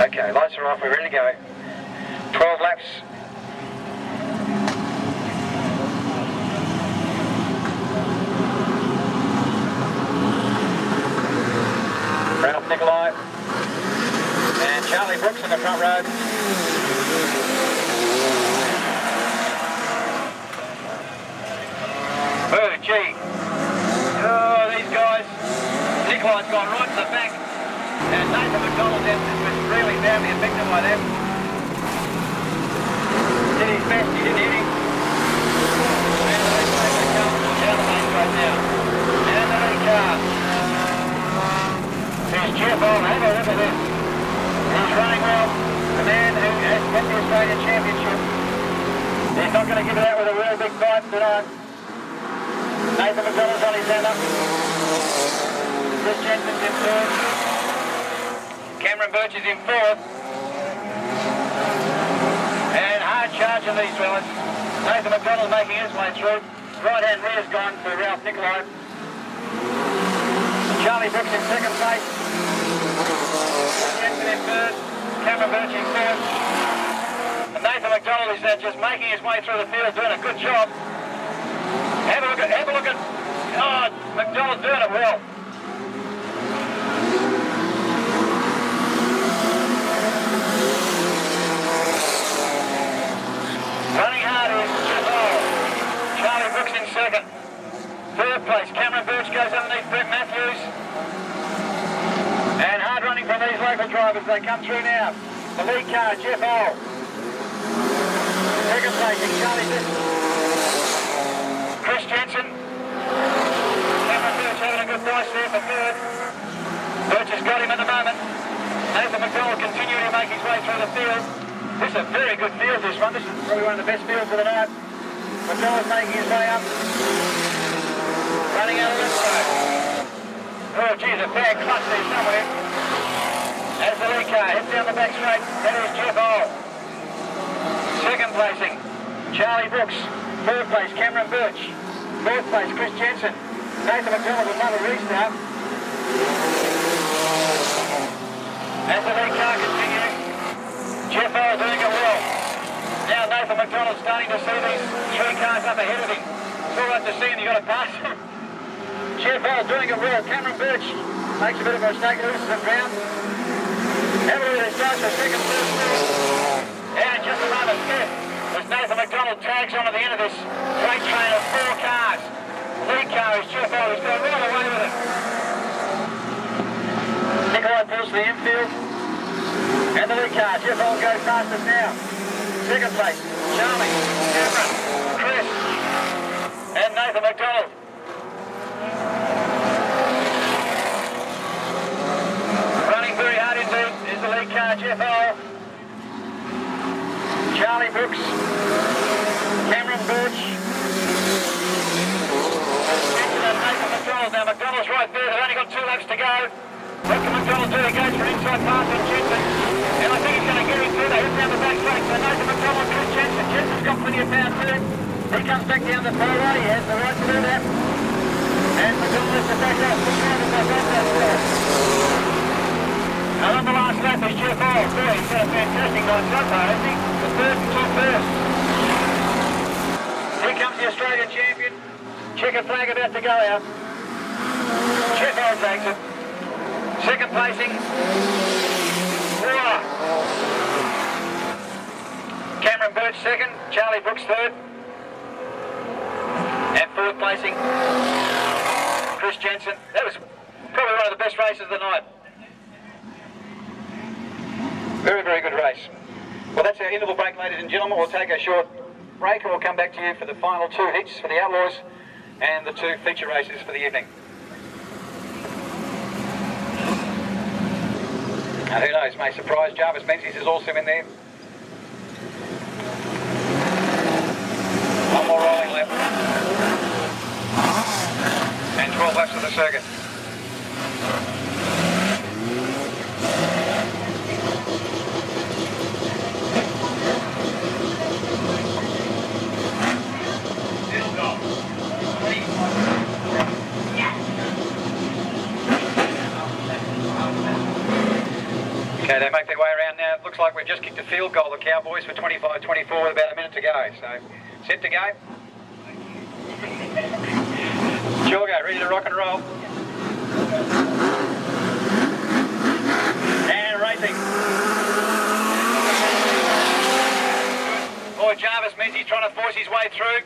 Okay, lights are off, we're ready to go. 12 laps. Nikolai and Charlie Brookes in the front row. Oh gee, oh these guys, Nikolai's gone right to the back and Nathan McDonald was really badly affected by that. Did his best, he didn't hit him. And the lead car comes down the main straight now. And the lead car. There's Jeff on, have a look at this. He's running well. The man who has won the Australian Championship. He's not going to give it out with a real big fight tonight. Nathan McDonald's on his hand up. Kris Jensen's in third. Cameron Birch is in fourth. And hard charge of these fellas. Nathan McDonald making his way through. Right hand rear's gone for Ralph Nikolai. Charlie Brookes in second place. Jensen in third. Cameron Birch in fourth. And Nathan McDonald is just making his way through the field, doing a good job. Have a look at, oh, McDonald doing it well. Running hard is Charlie Brookes in second. Third place, Cameron Birch goes underneath Brett Matthews. And hard running from these local drivers, they come through now. The lead car, Jeff Hall. Second place, Charlie Brookes. Kris Jensen. Cameron Birch having a good dice there for third. Birch has got him at the moment. Nathan McDonald continuing to make his way through the field. This is a very good field, this one. This is probably one of the best fields of the night. McDonald's making his way up. Running out of this side. Oh, geez, a fair clutch there somewhere. As the lead car heads down the back straight, that is Jeff Hall. Second placing, Charlie Brookes. Third place, Cameron Birch. Fourth place, Kris Jensen. Nathan McDonald with another restart. As the lead car continues, Jeff Hall doing it well. Now Nathan McDonald starting to see these three cars up ahead of him. It's all right to see him, you've got to pass him. Jeff Hall doing it well. Cameron Birch makes a bit of a mistake, loses some ground. Heavily they start for second, third, and just a moment fifth as Nathan McDonald tags on at the end of this great train of four cars. Lead car is Jeff Hall, he's going right away with it. Nikolai pulls to the infield, and the lead car, Jeff Hall goes fastest now. Second place, Charlie, Cameron, Kris, and Nathan McDonald. Running very hard indeed is the lead car, Jeff Hall. Charlie Brookes, Cameron Birch, Jensen and Nathan McDonald. Now McDonald's right there, they've only got 2 laps to go. What can McDonald do? He goes for an inside pass on Jensen. And I think he's going to get him through. They hit down the back straight. So Nathan McDonald, Kris Jensen. Jensen's got plenty of power too. He comes back down the fairway. He has the right to do that. And McDonald lets the back off. Push around the back off that side. And on the last lap is Jeff Hall. Boy, he's got a fantastic night so far, hasn't he? The third and top first. Here comes the Australian champion. Checker flag about to go out. Jeff Hall takes it. Second placing. Cameron Birch second. Charlie Brookes third. And fourth placing, Kris Jensen. That was probably one of the best races of the night. Very, very good race. Well, that's our interval break, ladies and gentlemen. We'll take a short break and we'll come back to you for the final 2 heats for the Outlaws and the 2 feature races for the evening. And who knows, may surprise, Jarvis Menzies is also in there. One more rolling lap. And 12 laps of the circuit. Okay, they make their way around now. It looks like we've just kicked a field goal, the Cowboys, for 25-24 with about a minute to go. So, set to go. Jorgo, ready to rock and roll. And racing. Boy, Jarvis Menzies trying to force his way through.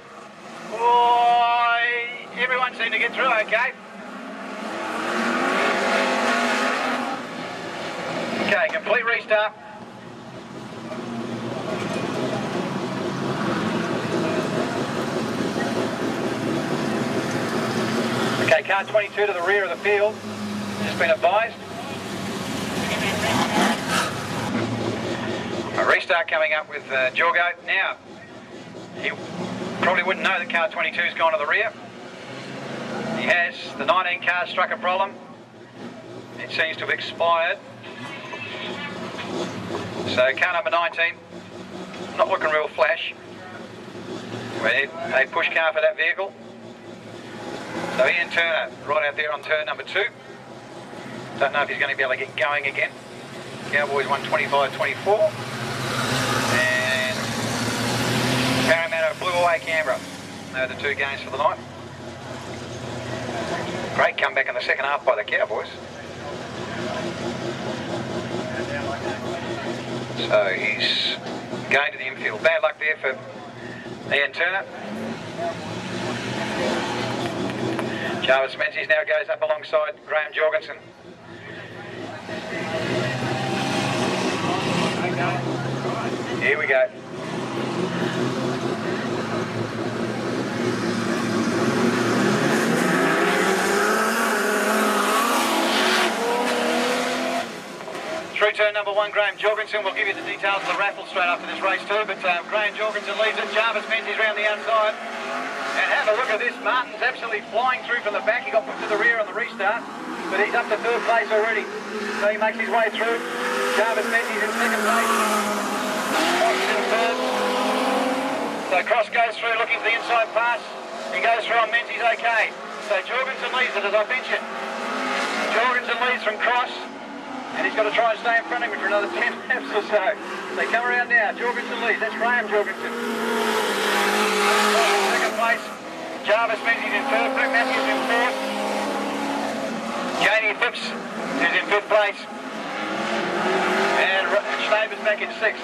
Boy, everyone seemed to get through okay. Okay, complete restart. Okay, car 22 to the rear of the field. Just been advised. A restart coming up with Jorgo. Now, he probably wouldn't know that car 22's gone to the rear. He has. The 19 car struck a problem. It seems to have expired. So car number 19, not looking real flash. We need a push car for that vehicle. So Ian Turner, right out there on turn number 2. Don't know if he's going to be able to get going again. Cowboys won 25-24. And Parramatta blew away Canberra. They were the 2 games for the night. Great comeback in the second half by the Cowboys. So he's going to the infield. Bad luck there for Ian Turner. Jarvis Menzies now goes up alongside Graham Jorgensen. Here we go. Through turn number 1, Graham Jorgensen. We'll give you the details of the raffle straight after this race too, but Graham Jorgensen leads it. Jarvis Menzies round the outside. And have a look at this. Martin's absolutely flying through from the back. He got put to the rear on the restart. but he's up to third place already. So he makes his way through. Jarvis Menzies in second place. Cross in third. So Cross goes through looking for the inside pass. He goes through on Menzies okay. So Jorgensen leads it, as I mentioned. Jorgensen leads from Cross, and he's got to try and stay in front of him for another 10 laps or so. They come around now. Jorgensen leads. That's Graham Jorgensen. Second place. Jarvis Menzies in third. Brett Matthews in fourth. Jamie Phipps is in fifth place. And Schnabel's back in sixth.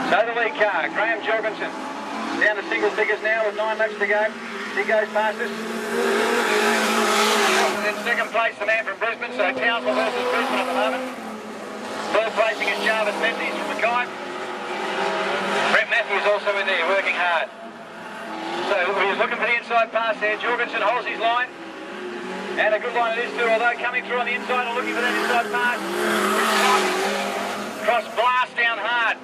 So the lead car, Graham Jorgensen, down to single figures now with 9 laps to go. He goes past us. In second place, the man from Brisbane, so Townsville versus Brisbane at the moment. Third placing is Jarvis Menzies from Mackay. Brett Matthews also in there, working hard. So he's looking for the inside pass there. Jorgensen holds his line. And a good line it is too, although coming through on the inside and looking for that inside pass. Cross blast down hard.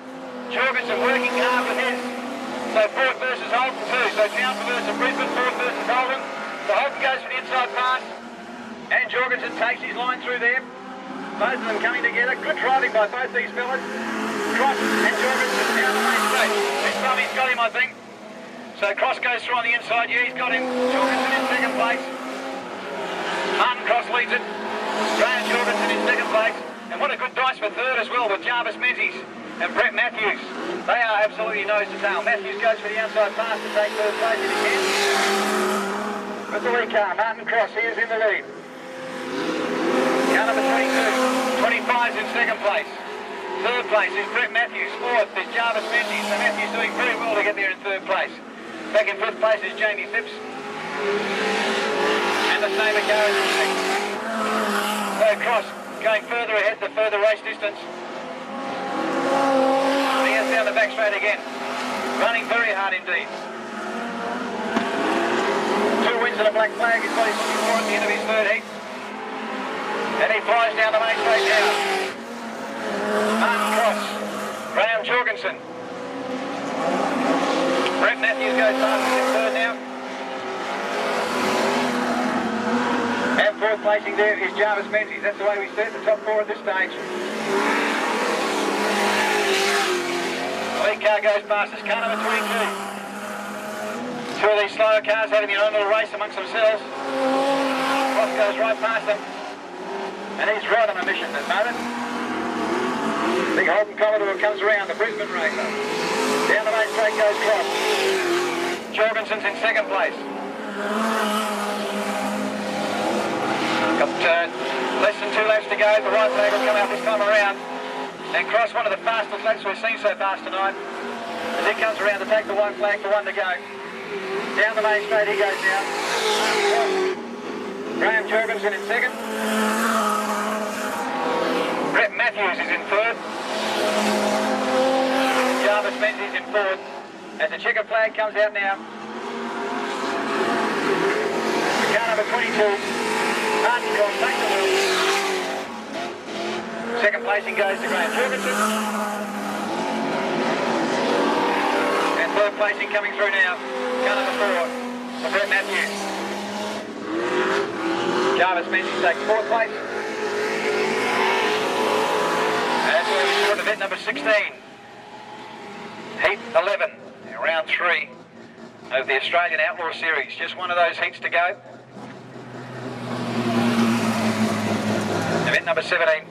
Jorgensen working hard with his. So Ford versus Holden too. So Townsville versus Brisbane, Ford versus Holden. So Holden goes for the inside pass. And Jorgensen takes his line through there. Both of them coming together. Good driving by both these fellas. Cross and Jorgensen down the main straight. This time he's got him, I think. So Cross goes through on the inside. Yeah, he's got him. Jorgensen in second place. Martin Cross leads it. Graham Jorgensen in second place. And what a good dice for third as well with Jarvis Menzies and Brett Matthews. They are absolutely nose to tail. Matthews goes for the outside pass to take third place if he can. With the lead car, Martin Cross, he is in the lead. Car number 22. 25's in second place. Third place is Brett Matthews. Fourth is Jarvis Menzies. So Matthews doing very well to get there in third place. Back in fifth place is Jamie Phipps. And the same at Darren. So Cross going further ahead, the further race distance. He gets down the back straight again. Running very hard indeed. 2 wins and a black flag is what he's looking for at the end of his third heat. And he flies down the main straight now. Martin Cross, Graham Jorgensen. Brett Matthews goes past in third now. And fourth placing there is Jarvis Menzies. That's the way we set the top 4 at this stage. The lead car goes past us, car number 22. 2 of these slower cars having their own little race amongst themselves. Cross goes right past them. And he's right on a mission at the moment. Big Holden Commodore comes around, the Brisbane racer. Down the main straight goes Cross. Jorgensen's in second place. Got less than 2 laps to go. The right flag will come out this time around. And Cross, one of the fastest laps we've seen so far tonight. As he comes around to take the white flag for 1 to go. Down the main straight he goes now. Graham Jorgensen in second. Brett Matthews is in third. Jarvis Menzies in fourth. As the checkered flag comes out now. Car number 22. Martin Cross takes the wheel. Second placing goes to Graham Jorgensen. And third placing coming through now. Car number 4 for Brett Matthews. Jarvis Menzies takes fourth place. And that's where we scored event number 16. Heat 11, round 3 of the Australian Outlaw Series. Just one of those heats to go. Event number 17.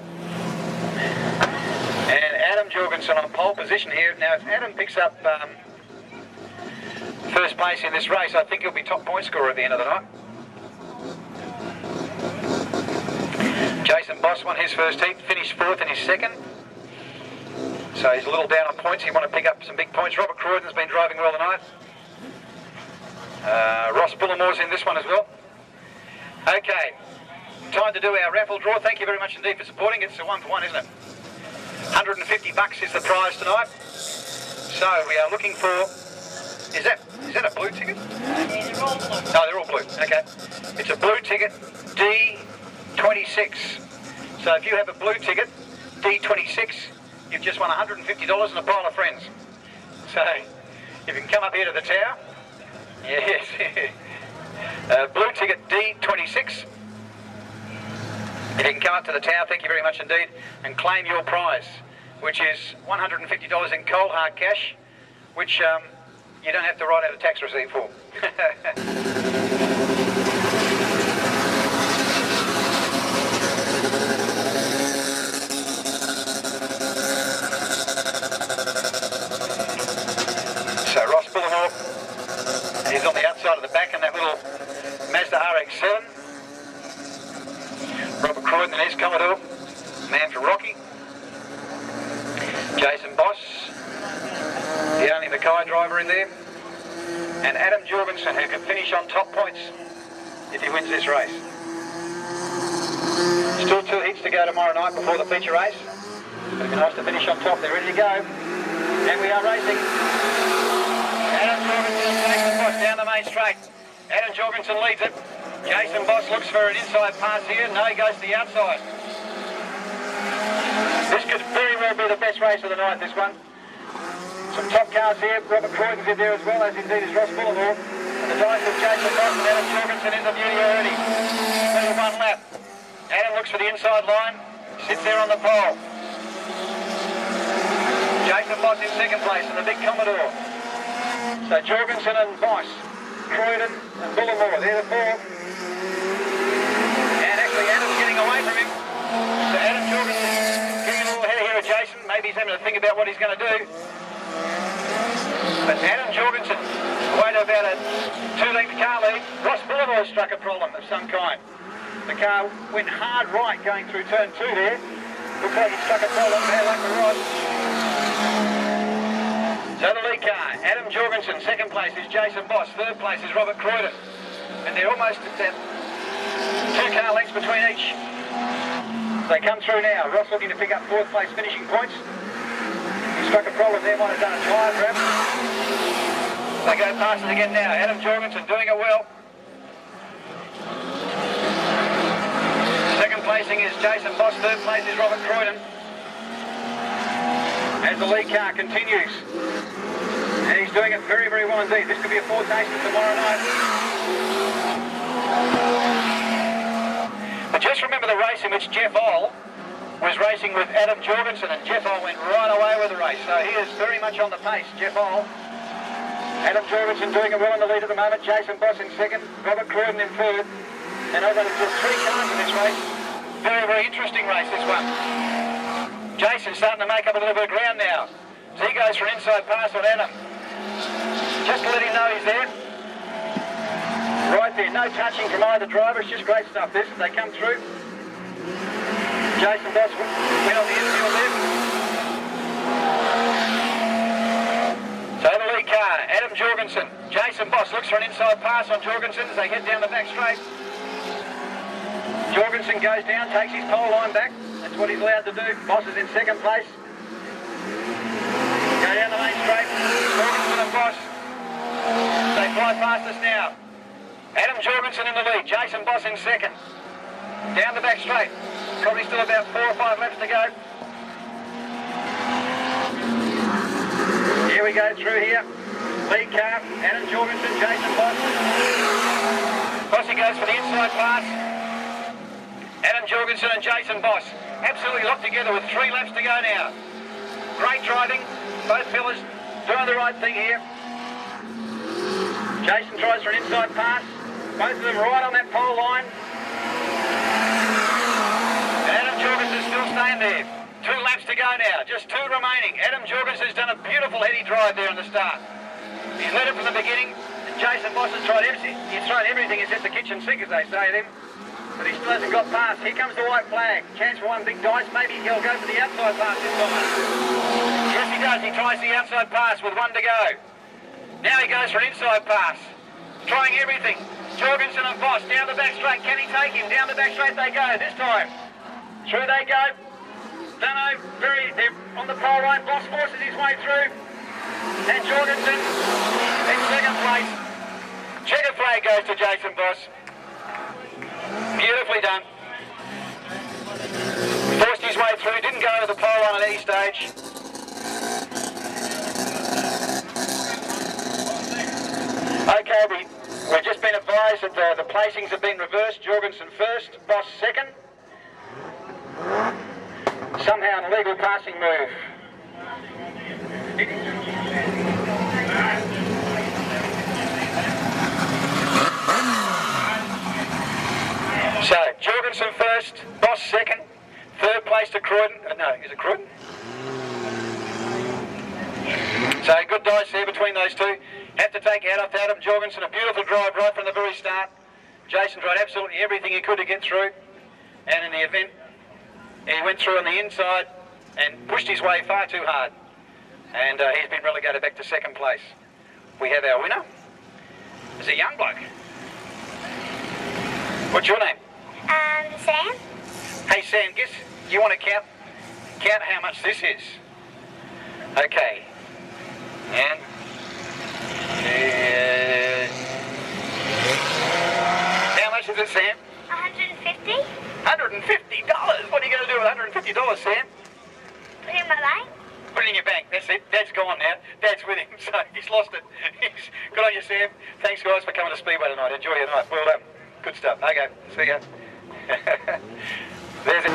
And Adam Jorgensen on pole position here. Now if Adam picks up first place in this race, I think he'll be top point scorer at the end of the night. Jason Boss won his first heat, finished 4th in his second. So he's a little down on points. He want to pick up some big points. Robert Croydon's been driving well tonight. Ross Bullamore's in this one as well. Okay, time to do our raffle draw. Thank you very much indeed for supporting. It's a 1-for-1, isn't it? $150 is the prize tonight. So we are looking for... Is that a blue ticket? Yeah, they're all blue. No, they're all blue. Okay. It's a blue ticket, D26. So if you have a blue ticket, D26, you've just won $150 and a pile of friends. So if you can come up here to the tower. Yes. Blue ticket D26. If you can come up to the tower, thank you very much indeed, and claim your prize, which is $150 in cold hard cash, which you don't have to write out a tax receipt for. He's on the outside of the back in that little Mazda RX-7. Robert Croydon and his Commodore, man for Rocky. Jason Boss, the only Mackay driver in there. And Adam Jorgensen, who could finish on top points if he wins this race. Still 2 heats to go tomorrow night before the feature race. It'd be nice to finish on top. They're ready to go. And we are racing. Adam Jorgensen and Jason Boss down the main straight. Adam Jorgensen leads it. Jason Boss looks for an inside pass here. No, he goes to the outside. This could very well be the best race of the night, this one. Some top cars here. Robert Croydon's in there as well, as indeed is Ross Bullimore. And the dice of Jason Boss and Adam Jorgensen is a beauty already. Only 1 lap. Adam looks for the inside line. Sits there on the pole. Jason Boss in second place in the big Commodore. So Jorgensen and Boss, Croydon and Bullimore, they're the 4. And actually Adam's getting away from him. So Adam Jorgensen getting a little ahead here of Jason. Maybe he's having to think about what he's going to do. But Adam Jorgensen, way to about a 2-length car lead. Ross Bullimore struck a problem of some kind. The car went hard right going through turn 2 there. Looks like he struck a problem, bad luck for Ross. So the lead car, Adam Jorgensen, second place is Jason Boss, third place is Robert Croydon. And they're almost at 2 car lengths between each. They come through now. Ross looking to pick up 4th place finishing points. He struck a problem there, might have done a tyre perhaps. They go past it again now. Adam Jorgensen doing it well. Second placing is Jason Boss, third place is Robert Croydon. As the lead car continues. And he's doing it very, very well indeed. This could be a foretaste of tomorrow night. But just remember the race in which Jeff Oll was racing with Adam Jorgensen, and Jeff Oll went right away with the race. So he is very much on the pace, Jeff Oll. Adam Jorgensen doing it well in the lead at the moment. Jason Boss in second. Robert Croydon in third. And over there's 3 cars in this race. Very, very interesting race, this one. Jason's starting to make up a little bit of ground now. So he goes for an inside pass on Adam. Just to let him know he's there. Right there, no touching from either driver. It's just great stuff, this, as they come through. Jason Boss went on the infield there. So the lead car, Adam Jorgensen. Jason Boss looks for an inside pass on Jorgensen as they head down the back straight. Jorgensen goes down, takes his pole line back. That's what he's allowed to do. Boss is in second place. Go down the main straight. Jorgensen and Boss. They fly past us now. Adam Jorgensen in the lead. Jason Boss in second. Down the back straight. Probably still about 4 or 5 laps to go. Here we go through here. Lead car. Adam Jorgensen, Jason Boss. Bossy goes for the inside pass. Adam Jorgensen and Jason Boss absolutely locked together with 3 laps to go now. Great driving, both fellas doing the right thing here. Jason tries for an inside pass, both of them right on that pole line. And Adam Jorgensen's still staying there. 2 laps to go now, just 2 remaining. Adam Jorgensen's done a beautiful heady drive there in the start. He's led it from the beginning, and Jason Boss has tried everything. He's thrown everything except the kitchen sink, as they say to him. But he still hasn't got past. Here comes the white flag. Chance for one big dice. Maybe he'll go for the outside pass this time. Yes, he does. He tries the outside pass with 1 to go. Now he goes for an inside pass. Trying everything. Jorgensen and Boss down the back straight. Can he take him? Down the back straight they go this time. Through they go. Don't know. They're on the pole line. Boss forces his way through. And Jorgensen in second place. Checker flag goes to Jason Boss. Beautifully done. Forced his way through, didn't go over the pole line at any stage. Okay, we've just been advised that the placings have been reversed. Jorgensen first, Boss second. Somehow an illegal passing move. So, Jorgensen first, Boss second, third place to Croydon. No, is it Croydon? So, good dice there between those two. Have to take out off Adam Jorgensen. A beautiful drive right from the very start. Jason tried absolutely everything he could to get through. And in the event, he went through on the inside and pushed his way far too hard. And he's been relegated back to second place. We have our winner. It's a young bloke. What's your name? Sam. Hey Sam, guess you want to count how much this is. Okay. And how much is it, Sam? $150. $150. What are you going to do with $150, Sam? Put it in my bank. Put it in your bank. That's it. Dad's gone now. Dad's with him, so he's lost it. Good on you, Sam. Thanks, guys, for coming to Speedway tonight. Enjoy your night. Well done. Good stuff. Okay. See ya. There's it.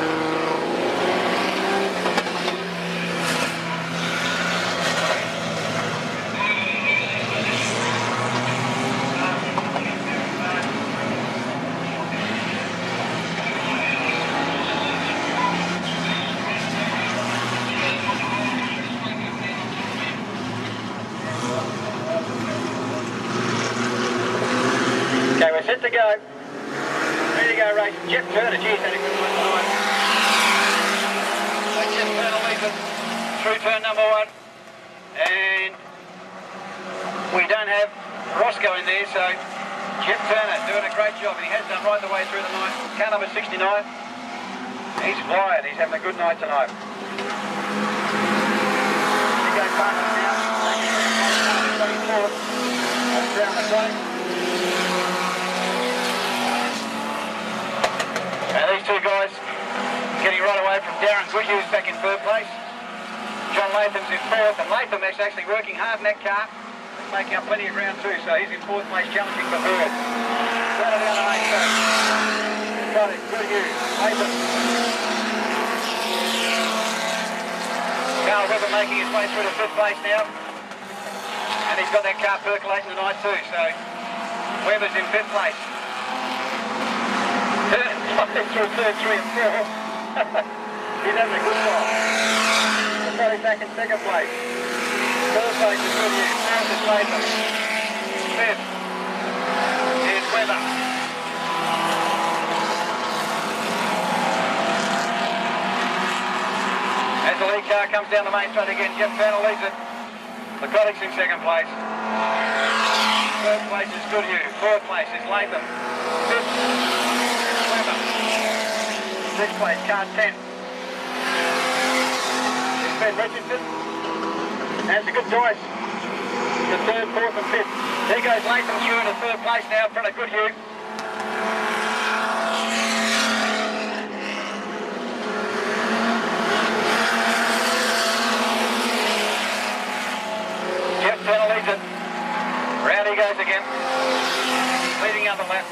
Okay, we're set to go. Ready to go race. Jeff Turner, geez, had a good one tonight. So Jeff Turner leads it through turn number one. And we don't have Roscoe in there, so Jeff Turner doing a great job, and he has done right the way through the night. Car number 69. He's flying, he's having a good night tonight. He goes past us now. Down the track. And these two guys getting right away from Darren Goodhue's back in third place. John Latham's in fourth, and Latham is actually working hard in that car, making up plenty of ground too, so he's in fourth place challenging for third. Down the main track. Got it, Goodhue, Latham. Karl Webber making his way through to fifth place now. And he's got that car percolating tonight too, so Webber's in fifth place. Through third, three and four. He's having a good time. Lakotic back in second place. Third place is Goodhue. Fourth is Latham. Fifth is Webber. As the lead car comes down the main straight again, Jeff Turner leads it. Lakotic's in second place. Third place is Goodhue. Fourth place is Latham. Fifth is Webber. Sixth place, car 10. It's been Richardson. That's a good choice. The third, fourth and fifth. There goes Latham through into third place now in front of Goodhue. Jeff Turner leads it. Round he goes again. Leading up the lap.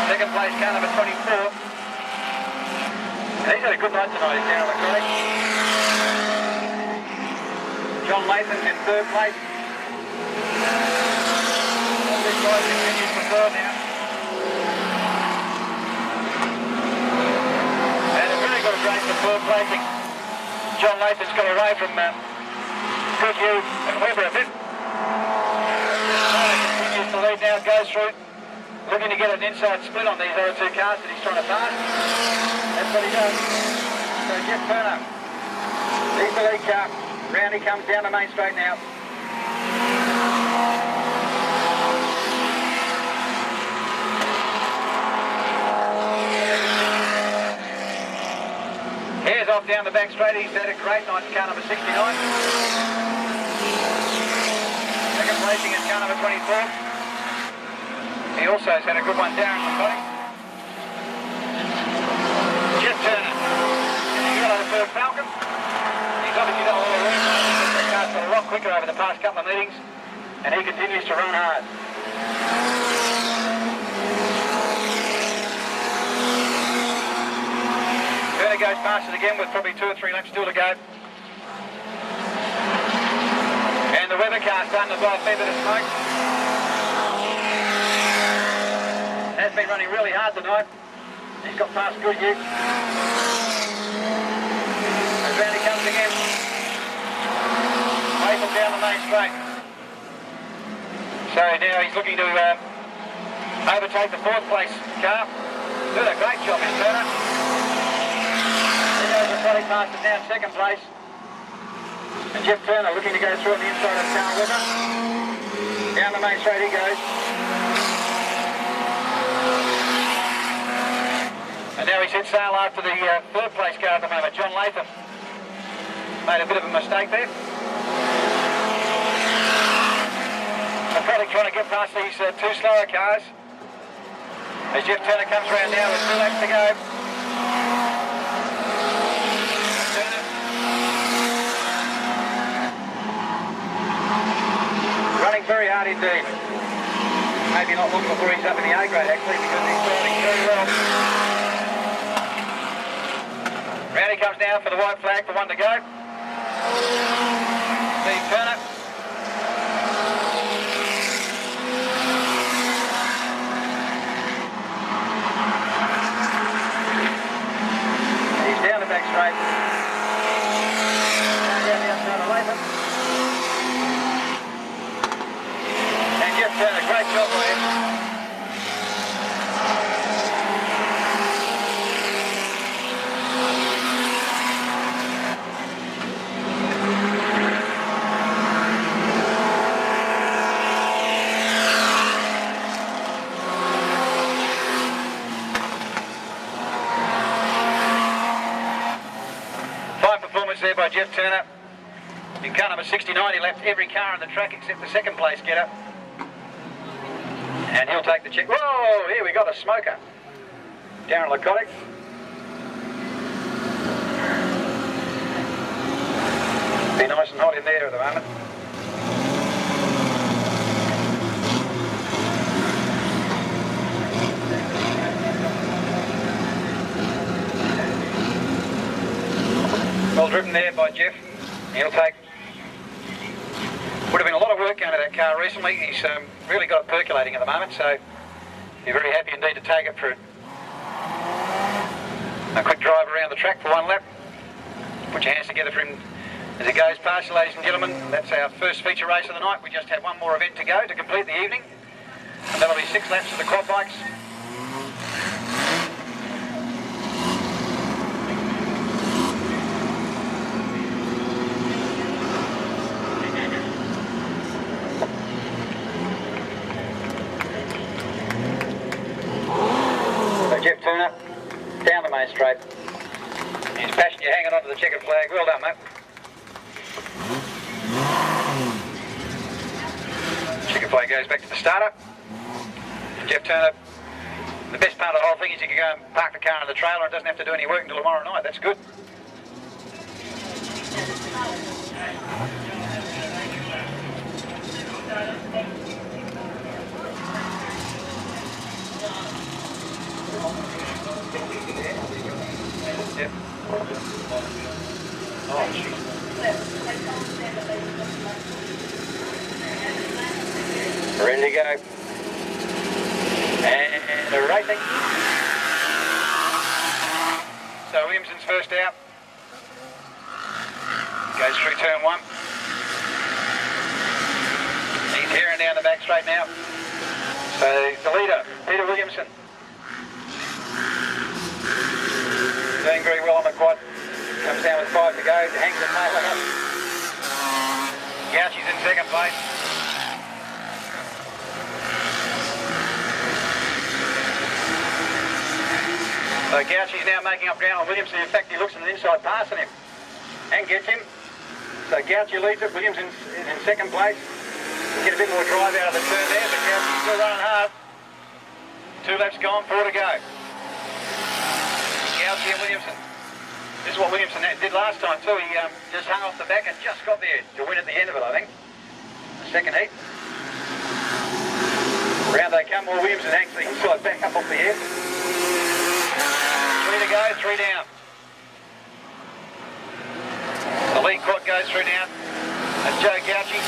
Second place, car number 24. And he's had a good night tonight, he's down on the Lakotic. John Latham's in third place. This guy continues for third now. And a really good race for third placing. John Latham's got away from Goodhue and Webber a bit. Continues to lead now, goes through. Looking to get an inside split on these other two cars that he's trying to pass. That's what he does. So Jeff Turner, he's the lead car. Round he comes down the main straight now. Hares off down the back straight. He's had a great night in car number 69. Second placing in car number 24. He also has had a good one, Darren Lakotic. Jeff Turner. He's got over third Falcon. He's obviously done a lot of work. The car's got a lot quicker over the past couple of meetings, and he continues to run hard. he goes past it again with probably 2 or 3 laps still to go. And the weather car's starting to blow a fair bit of smoke. Has been running really hard tonight. He's got past good yet. And round he comes again. Away from down the main straight. So now he's looking to overtake the 4th place car. Doing a great job in Turner. Then goes Lakotic past it now, 2nd place. And Jeff Turner looking to go through on the inside of Karl Weber. Down the main straight he goes. And now he's hit sail after the 3rd place car at the moment, John Latham. Made a bit of a mistake there. Lakotic trying to get past these 2 slower cars. As Jeff Turner comes around now with 2 laps to go. Turner. Running very hard indeed. Maybe not looking before he's up in the A grade actually because he's driving very well. Round he comes now for the white flag for 1 to go. Steve Turner. He's down the back straight. Down the outside of Latham. And Jeff Turner, great job by him. There by Jeff Turner. In car number 69, he left every car on the track except the 2nd place getter. And he'll take the check. Whoa, here we got a smoker. Darren Lakotic. Be nice and hot in there at the moment. Well driven there by Jeff. He'll take. Would have been a lot of work going to that car recently. He's really got it percolating at the moment, so be very happy indeed to take it for a quick drive around the track for 1 lap. Put your hands together for him as he goes past you, ladies and gentlemen. That's our first feature race of the night. We just have 1 more event to go to complete the evening. And that'll be 6 laps of the quad bikes. Jeff Turner, down the main straight. His passenger hanging onto the checkered flag. Well done, mate. Checkered flag goes back to the starter. Jeff Turner, the best part of the whole thing is you can go and park the car in the trailer and doesn't have to do any work until tomorrow night. That's good. Yep. Oh, jeez. Ready to go. And they're racing. So Williamson's first out. Goes through turn 1. He's tearing down the back straight now. So the leader, Peter Williamson. Doing very well on the quad. Comes down with 5 to go. Hangs the tail up. Gouchy's in 2nd place. So Gouchy's now making up ground on Williamson. In fact, he looks on the inside passing him and gets him. So Gouchy leads it. Williamson is in 2nd place. Get a bit more drive out of the turn there, but Gouchy's still running hard. 2 laps gone, 4 to go. Gouchy and Williamson. This is what Williamson did last time too. He just hung off the back and just got there to win at the end of it, I think. The 2nd heat. Round they come, more Williamson hangs the inside back up off the head. 3 to go, 3 down. lead quad goes through now. That's Joe Gauchi.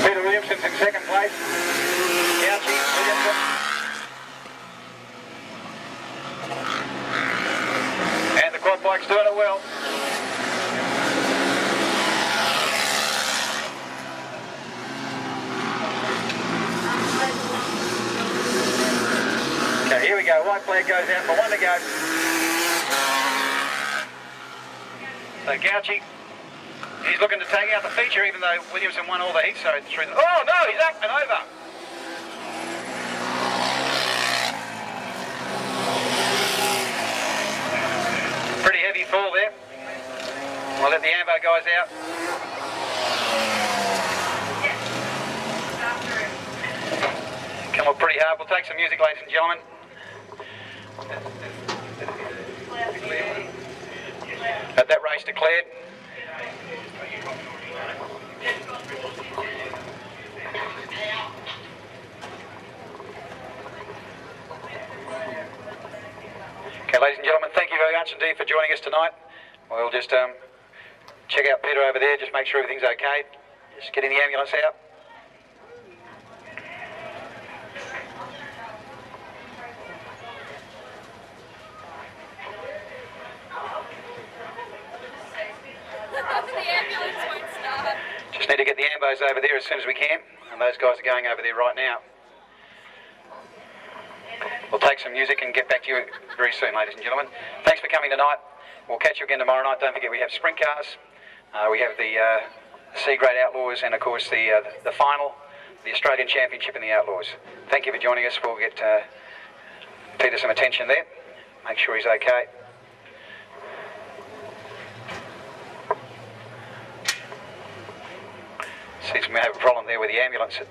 Peter Williamson's in second place. Gauchi, Williamson. And the quad bike's doing it well. Okay, here we go. White flag goes out for 1 to go. So Gauchi, he's looking to take out the feature even though Williamson won all the heats through the... Oh no, he's up and over. Pretty heavy fall there. We'll let the ambo guys out. Come on pretty hard. We'll take some music, ladies and gentlemen. Had that race declared. Okay, ladies and gentlemen, thank you very much indeed for joining us tonight. We'll just check out Peter over there, just make sure everything's okay. Just getting the ambulance out. Just need to get the ambos over there as soon as we can, and those guys are going over there right now. We'll take some music and get back to you very soon, ladies and gentlemen. Thanks for coming tonight. We'll catch you again tomorrow night. Don't forget we have sprint cars. We have the C-grade Outlaws and, of course, the final, the Australian Championship in the Outlaws. Thank you for joining us. We'll get Peter some attention there. Make sure he's okay. Seems we have a problem there with the ambulance at